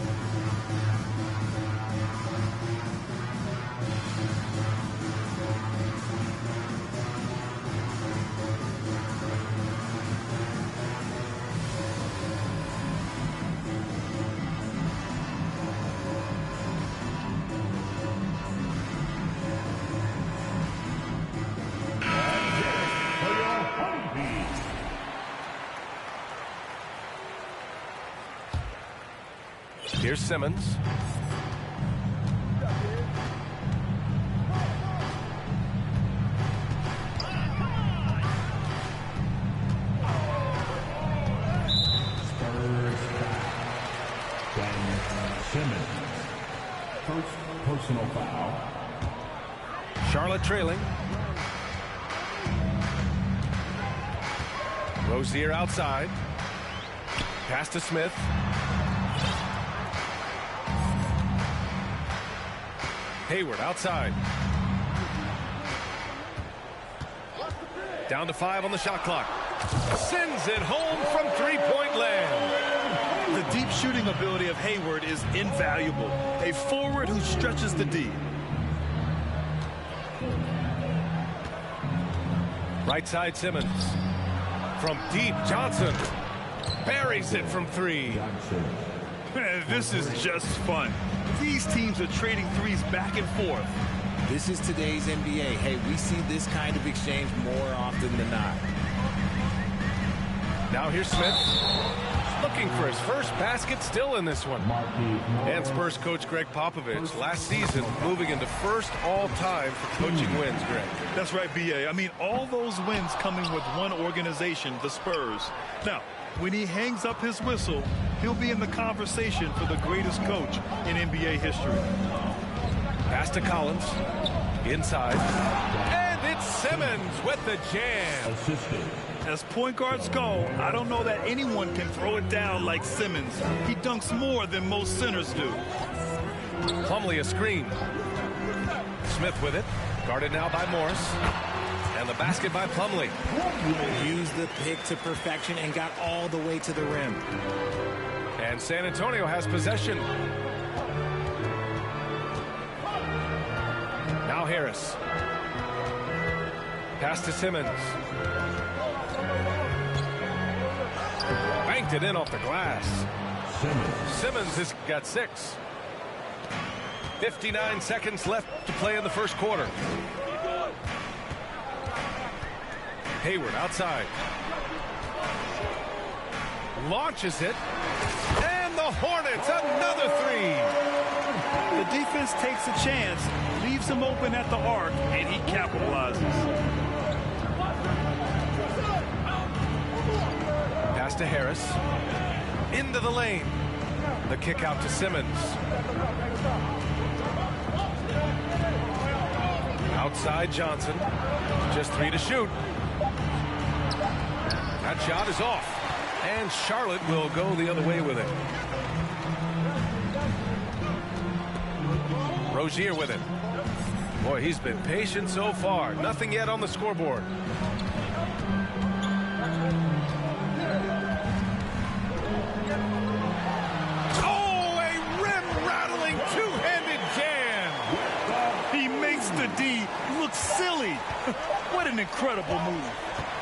Here's Simmons. Simmons. First personal foul. Charlotte trailing. Rozier outside. Pass to Smith. Hayward outside. Down to 5 on the shot clock. Sends it home from three-point land. The deep shooting ability of Hayward is invaluable. A forward who stretches the D. Right side Simmons. From deep, Johnson buries it from 3. Man, this is just fun. These teams are trading threes back and forth. This is today's NBA. Hey, we see this kind of exchange more often than not. Now here's Smith. Looking for his first basket, still in this one. And Spurs coach Greg Popovich last season moving into first all-time for coaching wins, Greg. That's right, BA. I mean, all those wins coming with one organization, the Spurs. Now, when he hangs up his whistle, he'll be in the conversation for the greatest coach in NBA history. Pass to Collins. Inside. And it's Simmons with the jam. As point guards go, I don't know that anyone can throw it down like Simmons. He dunks more than most centers do. Plumlee a screen. Smith with it. Guarded now by Morris. And the basket by Plumlee. Used the pick to perfection and got all the way to the rim. And San Antonio has possession. Now Harris. Pass to Simmons. Banked it in off the glass. Simmons has got 6. 59 seconds left to play in the first quarter. Hayward outside. Launches it. And the Hornets, another 3. The defense takes a chance, leaves him open at the arc, and he capitalizes. Pass to Harris. Into the lane. The kick out to Simmons. Outside Johnson. Just 3 to shoot. That shot is off. And Charlotte will go the other way with it. Rozier with it. Boy, he's been patient so far. Nothing yet on the scoreboard. Oh, a rim-rattling two-handed jam. He makes the D look silly. What an incredible move.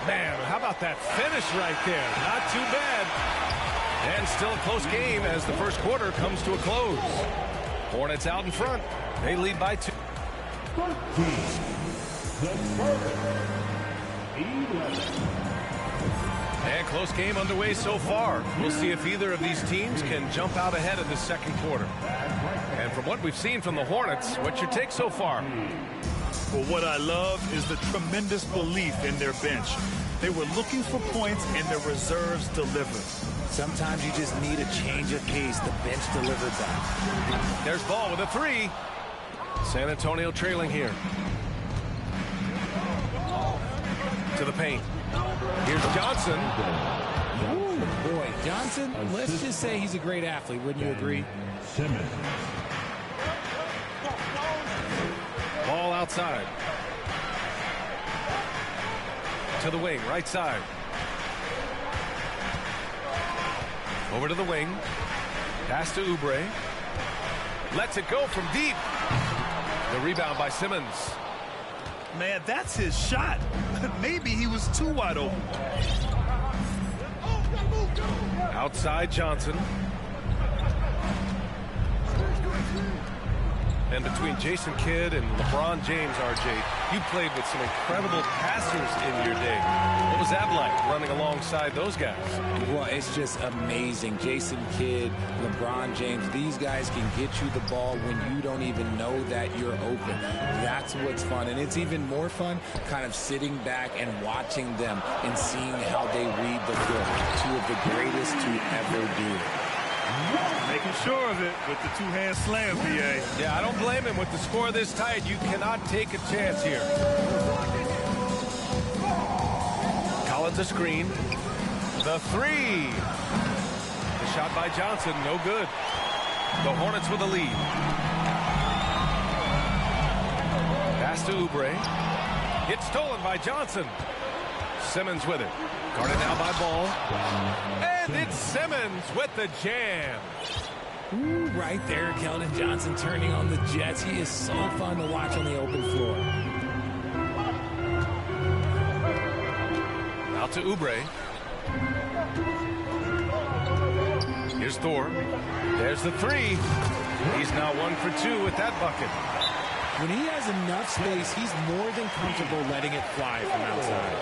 Man, how about that finish right there? Not too bad. And still a close game as the first quarter comes to a close. Hornets out in front. They lead by 2. And close game underway so far. We'll see if either of these teams can jump out ahead of the second quarter. And from what we've seen from the Hornets, what's your take so far? Well, what I love is the tremendous belief in their bench. They were looking for points, and their reserves delivered. Sometimes you just need a change of pace. The bench delivered that. There's Ball with a 3. San Antonio trailing here. To the paint. Here's Johnson. Ooh, boy, Johnson, let's just say he's a great athlete. Wouldn't you agree? Simmons. Ball outside. To the wing, right side. Over to the wing. Pass to Oubre. Lets it go from deep. The rebound by Simmons. Man, that's his shot. Maybe he was too wide open. Outside Johnson. And between Jason Kidd and LeBron James, RJ, you played with some incredible passers in your day. What was that like, running alongside those guys? Well, it's just amazing. Jason Kidd, LeBron James, these guys can get you the ball when you don't even know that you're open. That's what's fun. And it's even more fun kind of sitting back and watching them and seeing how they read the floor. Two of the greatest to ever do it. Making sure of it with the two-hand slam, B.A. Yeah, I don't blame him. With the score this tight, you cannot take a chance here. Collins a screen. The 3. The shot by Johnson, no good. The Hornets with a lead. Pass to Oubre. It's stolen by Johnson. Simmons with it. Guarded now by Ball. And it's Simmons with the jam. Ooh, right there, Keldon Johnson turning on the Jets. He is so fun to watch on the open floor. Out to Oubre. Here's Thor. There's the 3. He's now 1 for 2 with that bucket. When he has enough space, he's more than comfortable letting it fly from outside.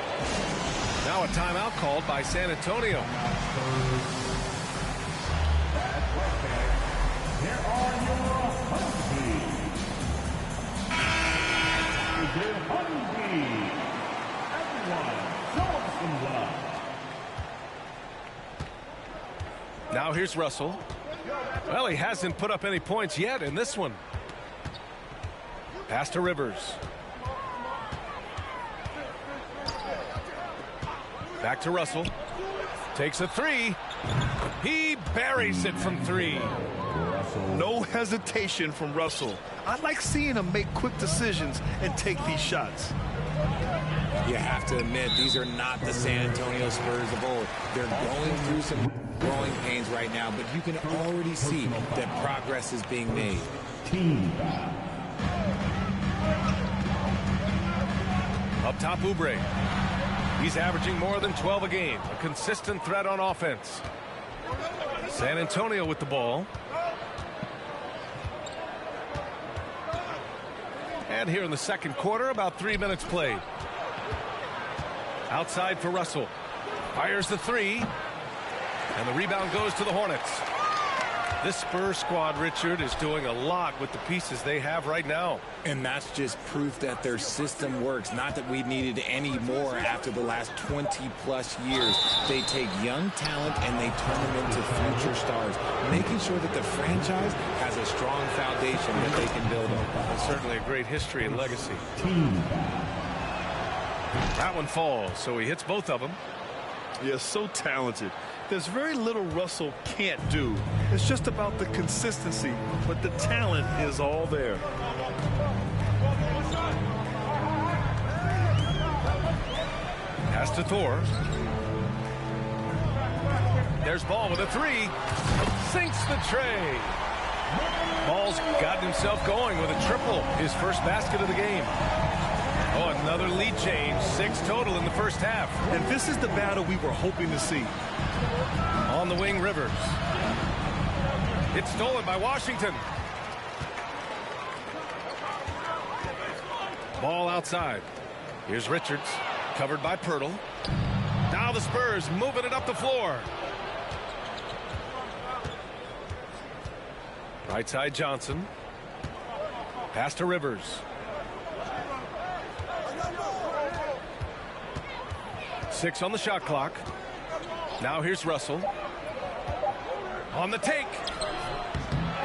Now a timeout called by San Antonio. Here are your Everyone, show us some love. Now here's Russell. Well, he hasn't put up any points yet in this one. Pass to Rivers. Back to Russell. Takes a 3. He buries it from 3. No hesitation from Russell. I like seeing him make quick decisions and take these shots. You have to admit, these are not the San Antonio Spurs of old. They're going through some growing pains right now, but you can already see that progress is being made. Team. Up top, Oubre. He's averaging more than 12 a game. A consistent threat on offense. San Antonio with the ball. And here in the second quarter, about 3 minutes played. Outside for Russell. Fires the 3. And the rebound goes to the Hornets. This Spurs squad, Richard, is doing a lot with the pieces they have right now. And that's just proof that their system works. Not that we needed any more after the last 20-plus years. They take young talent and they turn them into future stars, making sure that the franchise has a strong foundation that they can build on. And certainly a great history and legacy. That one falls, so he hits both of them. Yeah, so talented. There's very little Russell can't do. It's just about the consistency, but the talent is all there. Pass to Thor. There's Ball with a three. Sinks the tray. Ball's gotten himself going with a triple. His first basket of the game. Oh, another lead change. 6 total in the first half. And this is the battle we were hoping to see. On the wing, Rivers. It's stolen by Washington. Ball outside. Here's Richards, covered by Pirtle. Now the Spurs moving it up the floor. Right side, Johnson. Pass to Rivers. Six on the shot clock. Now here's Russell. On the take.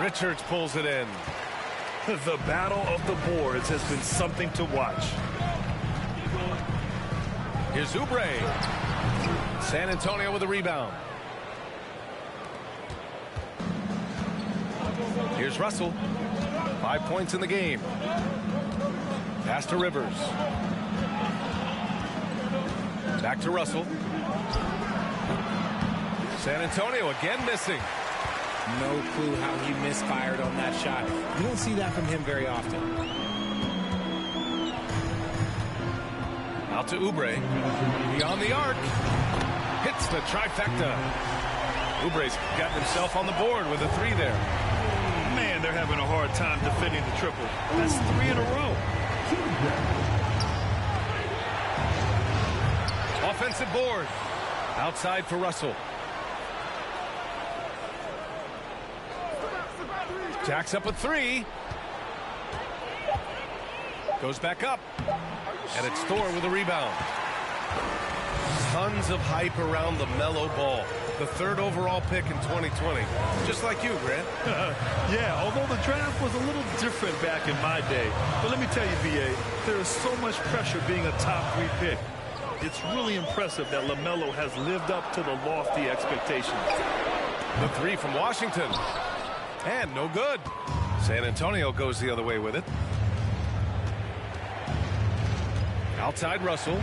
Richards pulls it in. The battle of the boards has been something to watch. Here's Oubre. San Antonio with a rebound. Here's Russell. 5 points in the game. Pass to Rivers. Back to Russell. San Antonio again missing. No clue how he misfired on that shot. You don't see that from him very often. Out to Oubre. Beyond the arc. Hits the trifecta. Oubre's gotten himself on the board with a three there. Man, they're having a hard time defending the triple. That's 3 in a row. Offensive board. Outside for Russell. Jacks up a three. Goes back up. And it's Thor with a rebound. Tons of hype around the Melo Ball. The 3rd overall pick in 2020. Just like you, Grant. Yeah, although the draft was a little different back in my day. But let me tell you, VA, there is so much pressure being a top 3 pick. It's really impressive that LaMelo has lived up to the lofty expectations. The three from Washington. And no good. San Antonio goes the other way with it. Outside Russell.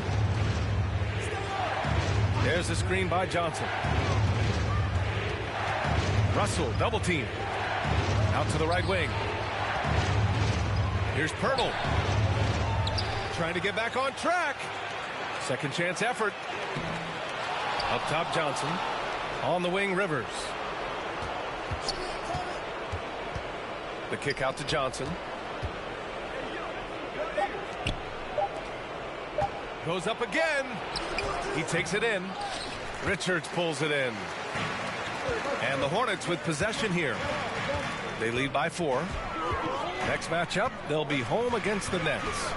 There's the screen by Johnson. Russell, double team. Out to the right wing. Here's Pirtle. Trying to get back on track. Second chance effort. Up top, Johnson. On the wing, Rivers. The kick out to Johnson. Goes up again. He takes it in. Richards pulls it in. And the Hornets with possession here. They lead by 4. Next matchup, they'll be home against the Nets.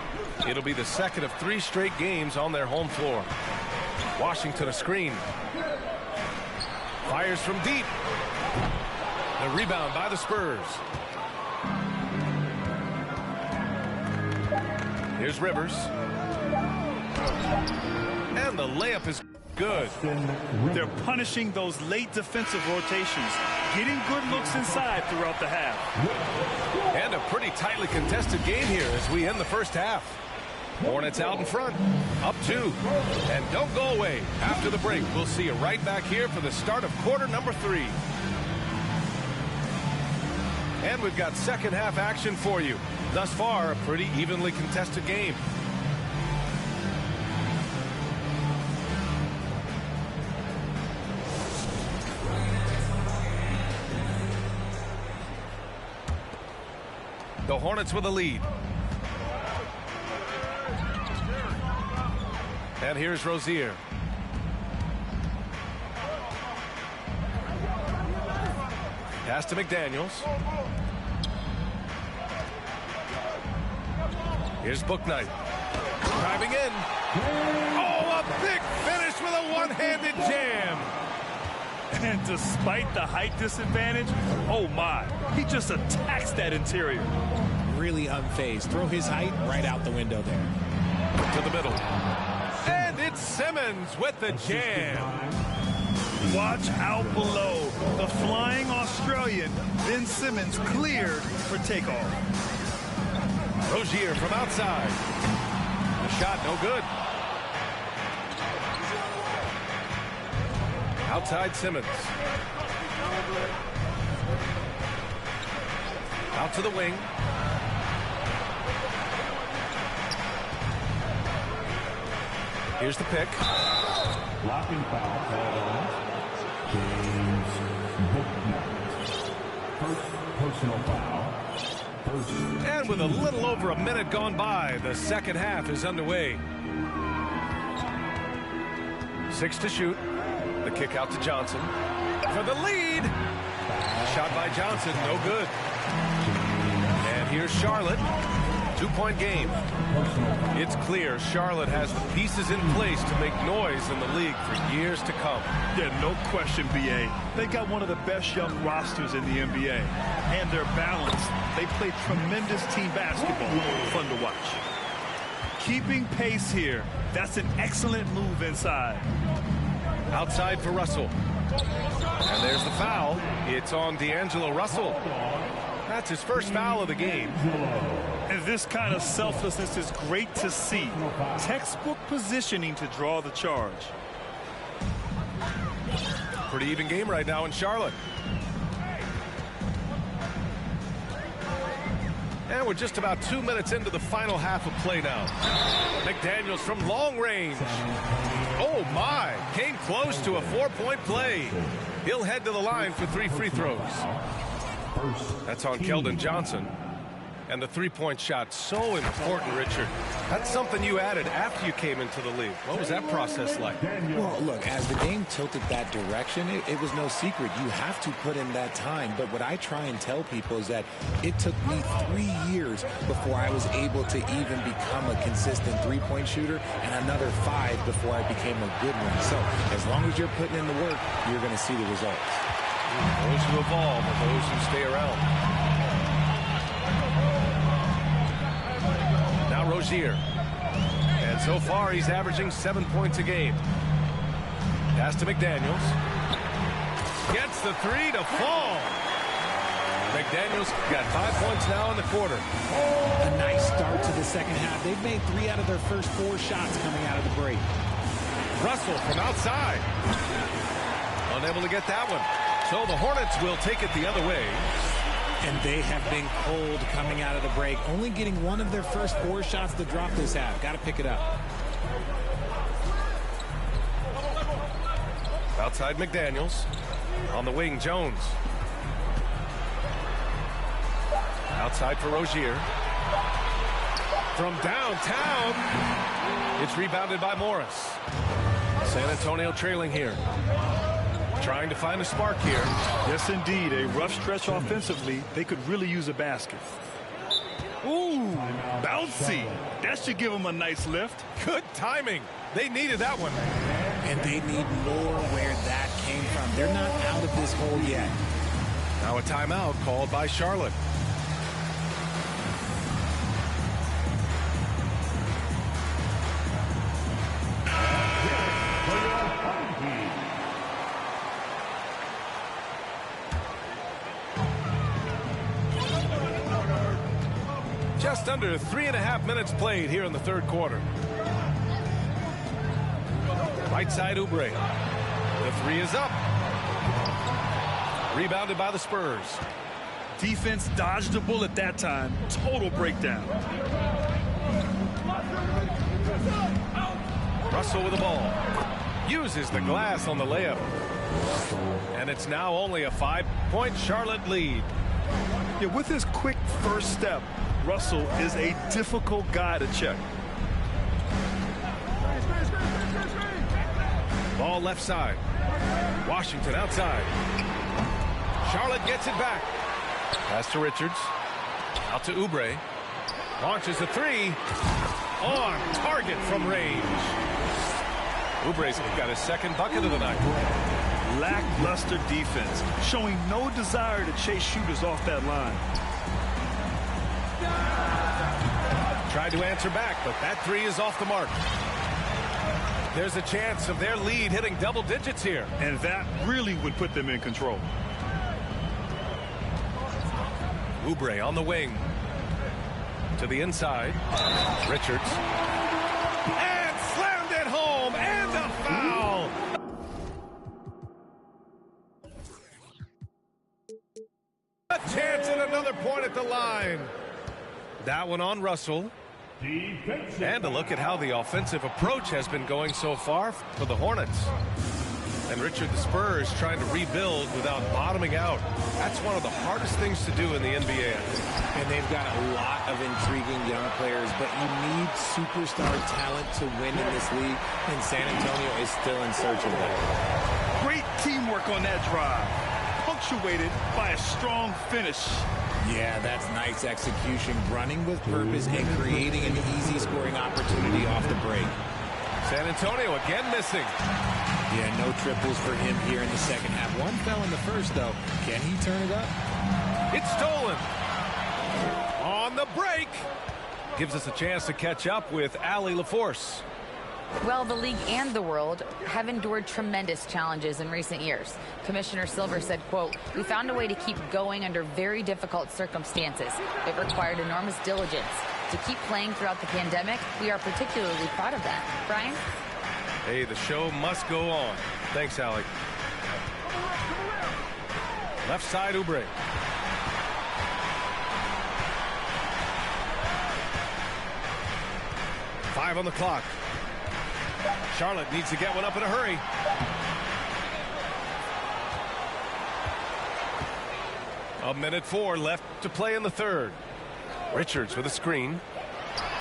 It'll be the second of 3 straight games on their home floor. Washington a screen. Fires from deep. The rebound by the Spurs. Here's Rivers. And the layup is good. They're punishing those late defensive rotations, getting good looks inside throughout the half. And a pretty tightly contested game here as we end the first half. Hornets out in front, up 2. And don't go away. After the break, we'll see you right back here for the start of quarter number 3. And we've got second half action for you. Thus far, a pretty evenly contested game. The Hornets with a lead. And here's Rozier. Pass to McDaniels. Here's Bouknight. Driving in. Oh, a big finish with a one-handed jam. And despite the height disadvantage, oh my, he just attacks that interior. Really unfazed. Throw his height right out the window there. To the middle. And it's Simmons with the jam. Watch out below. The flying Australian, Ben Simmons, cleared for takeoff. Rozier from outside. The shot no good. Outside Simmons. Out to the wing. Here's the pick. Blocking foul called on James Bouknight. First personal foul. And with a little over a minute gone by, the second half is underway. 6 to shoot. The kick out to Johnson. For the lead. Shot by Johnson, no good. And here's Charlotte. 2-point game. It's clear Charlotte has the pieces in place to make noise in the league for years to come. Yeah, no question, B.A. They got one of the best young rosters in the NBA. And they're balanced. They play tremendous team basketball. Fun to watch. Keeping pace here. That's an excellent move inside. Outside for Russell. And there's the foul. It's on D'Angelo Russell. That's his first foul of the game. And this kind of selflessness is great to see. Textbook positioning to draw the charge. Pretty even game right now in Charlotte. And we're just about 2 minutes into the final half of play now. McDaniels from long range. Oh my, came close to a 4-point play. He'll head to the line for 3 free throws. That's on Keldon Johnson. And the three-point shot, so important, Richard. That's something you added after you came into the league. What was that process like? Well, look, as the game tilted that direction, it was no secret. You have to put in that time. But what I try and tell people is that it took me 3 years before I was able to even become a consistent three-point shooter, and another 5 before I became a good one. So as long as you're putting in the work, you're going to see the results. Those who evolve are those who stay around. Now Rozier. And so far he's averaging 7 points a game. Pass to McDaniels. Gets the 3 to fall. McDaniels got 5 points now in the quarter. A nice start to the second half. They've made 3 out of their first 4 shots coming out of the break. Russell from outside. Unable to get that one. So the Hornets will take it the other way. And they have been cold coming out of the break. Only getting 1 of their first 4 shots to drop this half. Got to pick it up. Outside McDaniels. On the wing, Jones. Outside for Rozier. From downtown. It's rebounded by Morris. San Antonio trailing here. Trying to find a spark here. Yes, indeed. A rough stretch offensively. They could really use a basket. Ooh, bouncy. That should give them a nice lift. Good timing. They needed that one. And they need more where that came from. They're not out of this hole yet. Now a timeout called by Charlotte. Just under 3.5 minutes played here in the third quarter. Right side Oubre. The 3 is up. Rebounded by the Spurs. Defense dodged a bullet that time. Total breakdown. Russell with the ball. Uses the glass on the layup. And it's now only a 5-point Charlotte lead. Yeah, with his quick first step, Russell is a difficult guy to check. Ball left side. Washington outside. Charlotte gets it back. Pass to Richards. Out to Oubre. Launches a three. On target from range. Oubre's got his second bucket of the night. Lackluster defense, showing no desire to chase shooters off that line. Tried to answer back, but that three is off the mark. There's a chance of their lead hitting double digits here. And that really would put them in control. Oubre on the wing. To the inside. Richards. And slammed it home. And a foul. A chance at another point at the line. That one on Russell. And a look at how the offensive approach has been going so far for the Hornets. And Richard, the Spurs trying to rebuild without bottoming out. That's one of the hardest things to do in the NBA. And they've got a lot of intriguing young players, but you need superstar talent to win in this league, and San Antonio is still in search of that. Great teamwork on that drive, punctuated by a strong finish. Yeah, that's nice execution, running with purpose and creating an easy scoring opportunity off the break. San Antonio again missing. Yeah, no triples for him here in the second half. One fell in the first, though. Can he turn it up? It's stolen. On the break. Gives us a chance to catch up with Allie LaForce. Well, the league and the world have endured tremendous challenges in recent years. Commissioner Silver said, quote, "We found a way to keep going under very difficult circumstances. It required enormous diligence. To keep playing throughout the pandemic, we are particularly proud of that." Brian? Hey, the show must go on. Thanks, Allie. Left side, Oubre. Five on the clock. Charlotte needs to get one up in a hurry. A minute 4 left to play in the third. Richards with a screen.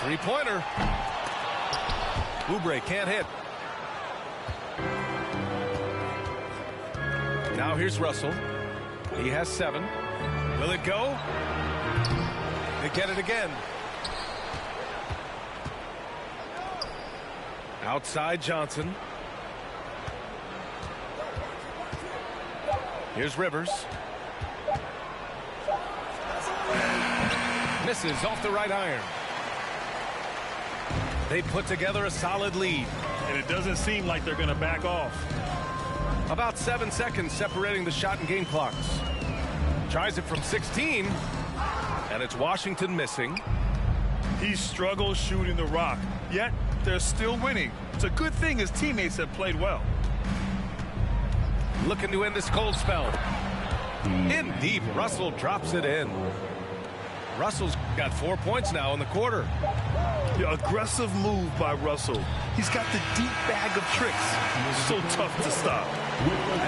Three-pointer. Oubre can't hit. Now here's Russell. He has 7. Will it go? They get it again. Outside Johnson. Here's Rivers. Misses off the right iron. They put together a solid lead. And it doesn't seem like they're going to back off. About 7 seconds separating the shot and game clocks. Tries it from 16. And it's Washington missing. He struggles shooting the rock, yet they're still winning. It's a good thing his teammates have played well. Looking to end this cold spell. In deep, Russell drops it in. Russell's got 4 points now in the quarter. The aggressive move by Russell. He's got the deep bag of tricks. So tough to stop.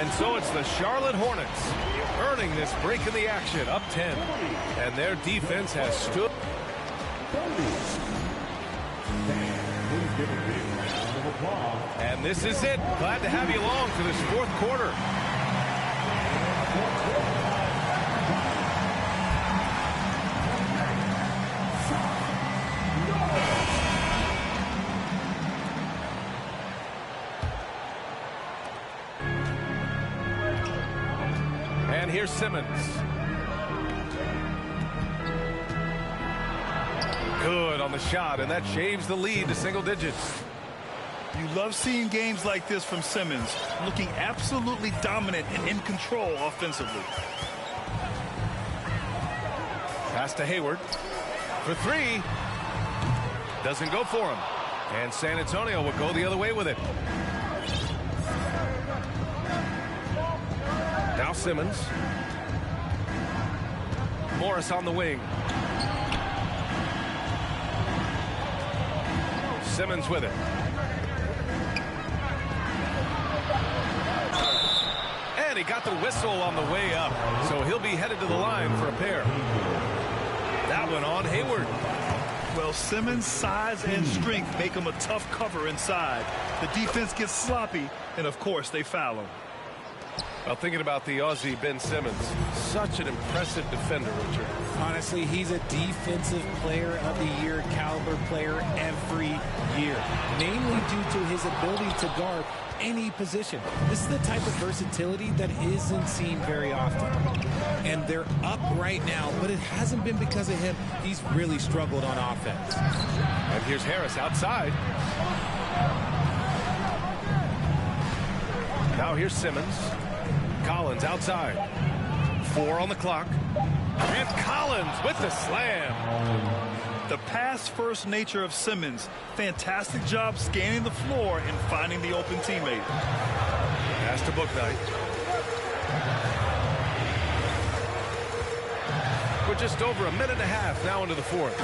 And so it's the Charlotte Hornets earning this break in the action, up 10. And their defense has stood. And this is it. Glad to have you along for this fourth quarter. And here's Simmons. Good on the shot, and that shaves the lead to single digits. You love seeing games like this from Simmons, looking absolutely dominant and in control offensively. Pass to Hayward for 3. Doesn't go for him. And San Antonio will go the other way with it. Now Simmons. Morris on the wing. Simmons with it. And he got the whistle on the way up, so he'll be headed to the line for a pair. That one on Hayward. Well, Simmons' size and strength make him a tough cover inside. The defense gets sloppy, and of course they foul him. Well, thinking about the Aussie Ben Simmons, such an impressive defender, Richard. Honestly, he's a defensive player of the year caliber player every year, mainly due to his ability to guard any position. This is the type of versatility that isn't seen very often. And they're up right now, but it hasn't been because of him. He's really struggled on offense. And here's Harris outside. Now here's Simmons. Collins outside. 4 on the clock. And Collins with the slam. The pass-first nature of Simmons. Fantastic job scanning the floor and finding the open teammate. Pass to Bouknight. We're just over a minute and a half now into the fourth.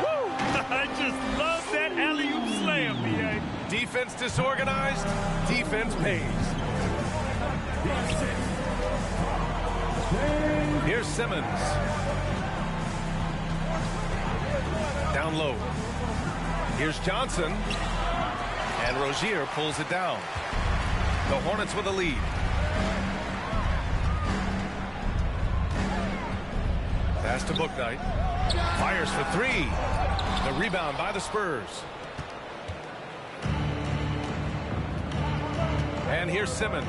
Woo! I just love that alley-oop slam, B.A. Defense disorganized. Defense pays. Here's Simmons. Down low. Here's Johnson. And Rozier pulls it down. The Hornets with a lead. Pass to Bouknight. Fires for 3. The rebound by the Spurs. And here's Simmons.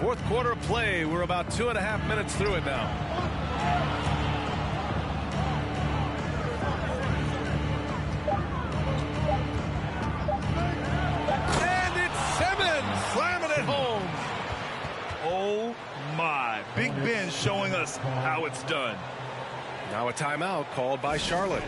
Fourth quarter play. We're about 2.5 minutes through it now. And it's Simmons slamming it home. Oh, my. Big Ben showing us how it's done. Now a timeout called by Charlotte.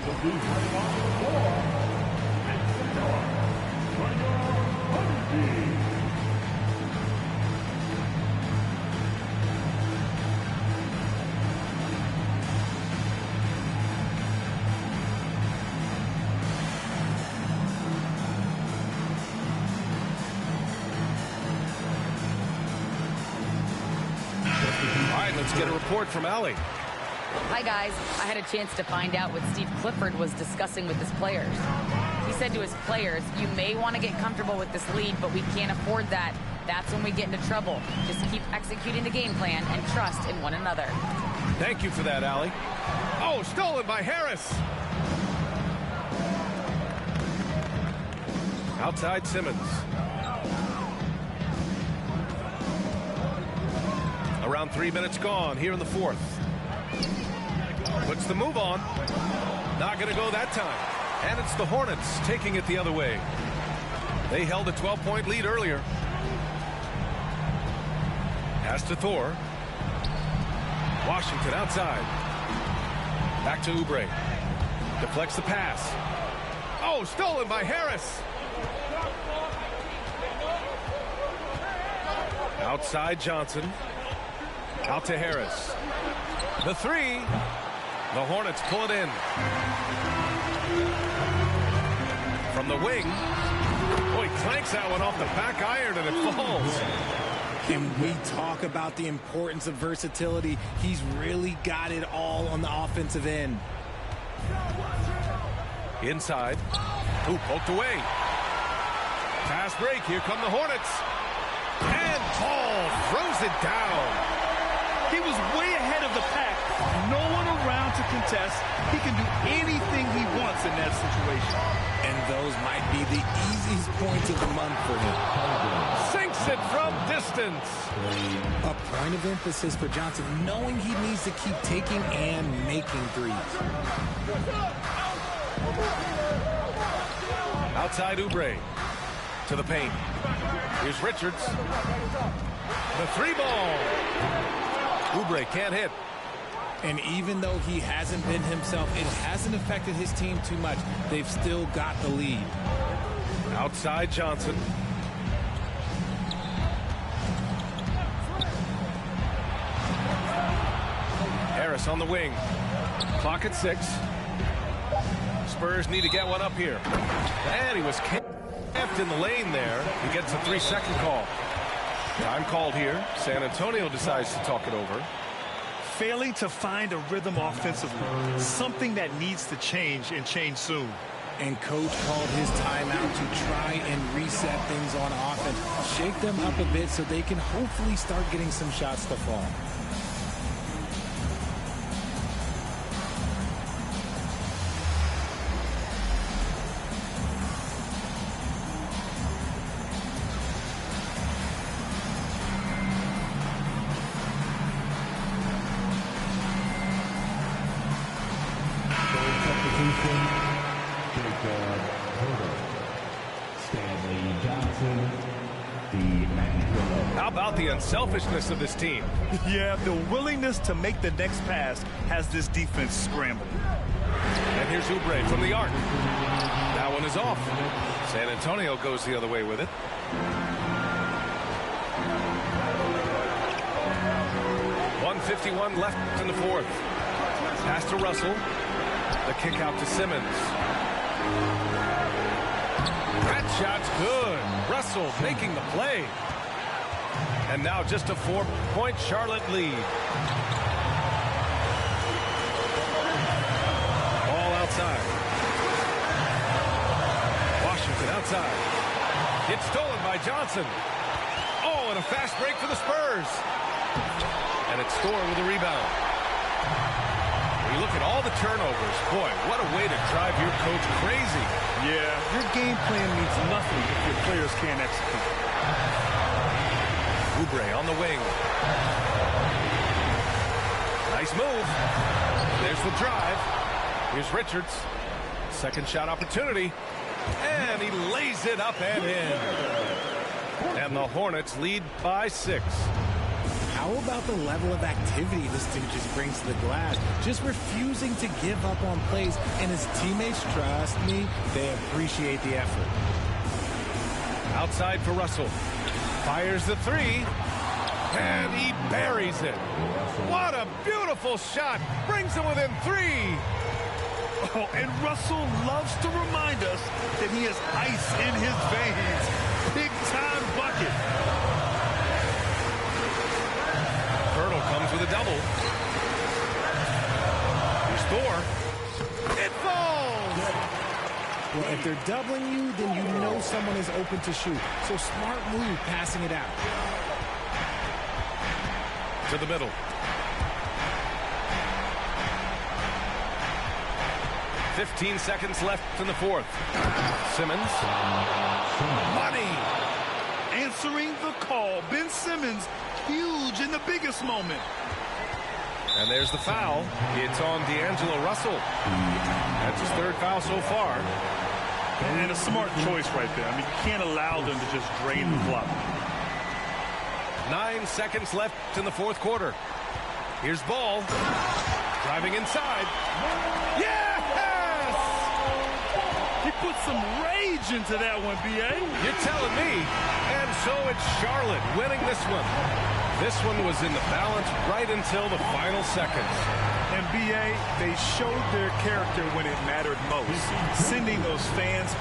Let's get a report from Allie. Hi, guys. I had a chance to find out what Steve Clifford was discussing with his players. He said to his players, you may want to get comfortable with this lead, but we can't afford that. That's when we get into trouble. Just keep executing the game plan and trust in one another. Thank you for that, Allie. Oh, stolen by Harris. Outside Simmons. Around 3 minutes gone here in the fourth. Puts the move on. Not going to go that time. And it's the Hornets taking it the other way. They held a 12-point lead earlier. Pass to Thor. Washington outside. Back to Oubre. Deflects the pass. Oh, stolen by Harris. Outside Johnson. Out to Harris. The 3. The Hornets pull it in. From the wing. Oh, he clanks that one off the back iron and it falls. Can we talk about the importance of versatility? He's really got it all on the offensive end. Inside. Ooh, poked away. Pass break. Here come the Hornets. And Paul throws it down. He was way ahead of the pack. No one around to contest. He can do anything he wants in that situation. And those might be the easiest points of the month for him. Sinks it from distance. A point of emphasis for Johnson, knowing he needs to keep taking and making threes. Outside Oubre. To the paint. Here's Richards. The 3-ball. Oubre can't hit. And even though he hasn't been himself, it hasn't affected his team too much. They've still got the lead. Outside Johnson. Harris on the wing. Clock at 6. Spurs need to get one up here. And he was camped in the lane there. He gets a 3-second call. Time called here. San Antonio decides to talk it over. Failing to find a rhythm offensively. Something that needs to change and change soon. And coach called his timeout to try and reset things on offense, shake them up a bit so they can hopefully start getting some shots to fall. How about the unselfishness of this team? Yeah, the willingness to make the next pass has this defense scrambled. And here's Oubre from the arc. That one is off. San Antonio goes the other way with it. .151 left in the fourth. Pass to Russell. The kick out to Simmons. That shot's good. Russell making the play. And now just a 4-point Charlotte lead. Ball outside. Washington outside. It's stolen by Johnson. Oh, and a fast break for the Spurs. And it's Thor with a rebound. When you look at all the turnovers, boy, what a way to drive your coach crazy. Yeah, your game plan means nothing if your players can't execute. Oubre on the wing. Nice move. There's the drive. Here's Richards. Second shot opportunity. And he lays it up and in. And the Hornets lead by 6. How about the level of activity this team just brings to the glass? Just refusing to give up on plays. And his teammates, trust me, they appreciate the effort. Outside for Russell. Fires the three. And he buries it. What a beautiful shot. Brings him within 3. Oh, and Russell loves to remind us that he has ice in his veins. Big-time bucket. Hurdle comes with a double. Here's Thor. It falls! Well, if they're doubling you, then you know someone is open to shoot. So smart move passing it out. To the middle. 15 seconds left in the fourth. Simmons. Money! Answering the call. Ben Simmons, huge in the biggest moment. And there's the foul. It's on D'Angelo Russell. That's his 3rd foul so far. And a smart choice right there. I mean, you can't allow them to just drain the clock. 9 seconds left in the fourth quarter. Here's Ball. Driving inside. Yes! He put some rage into that one, B.A. You're telling me. And so it's Charlotte winning this one. This one was in the balance right until the final seconds. And B.A., they showed their character when it mattered most, sending those fans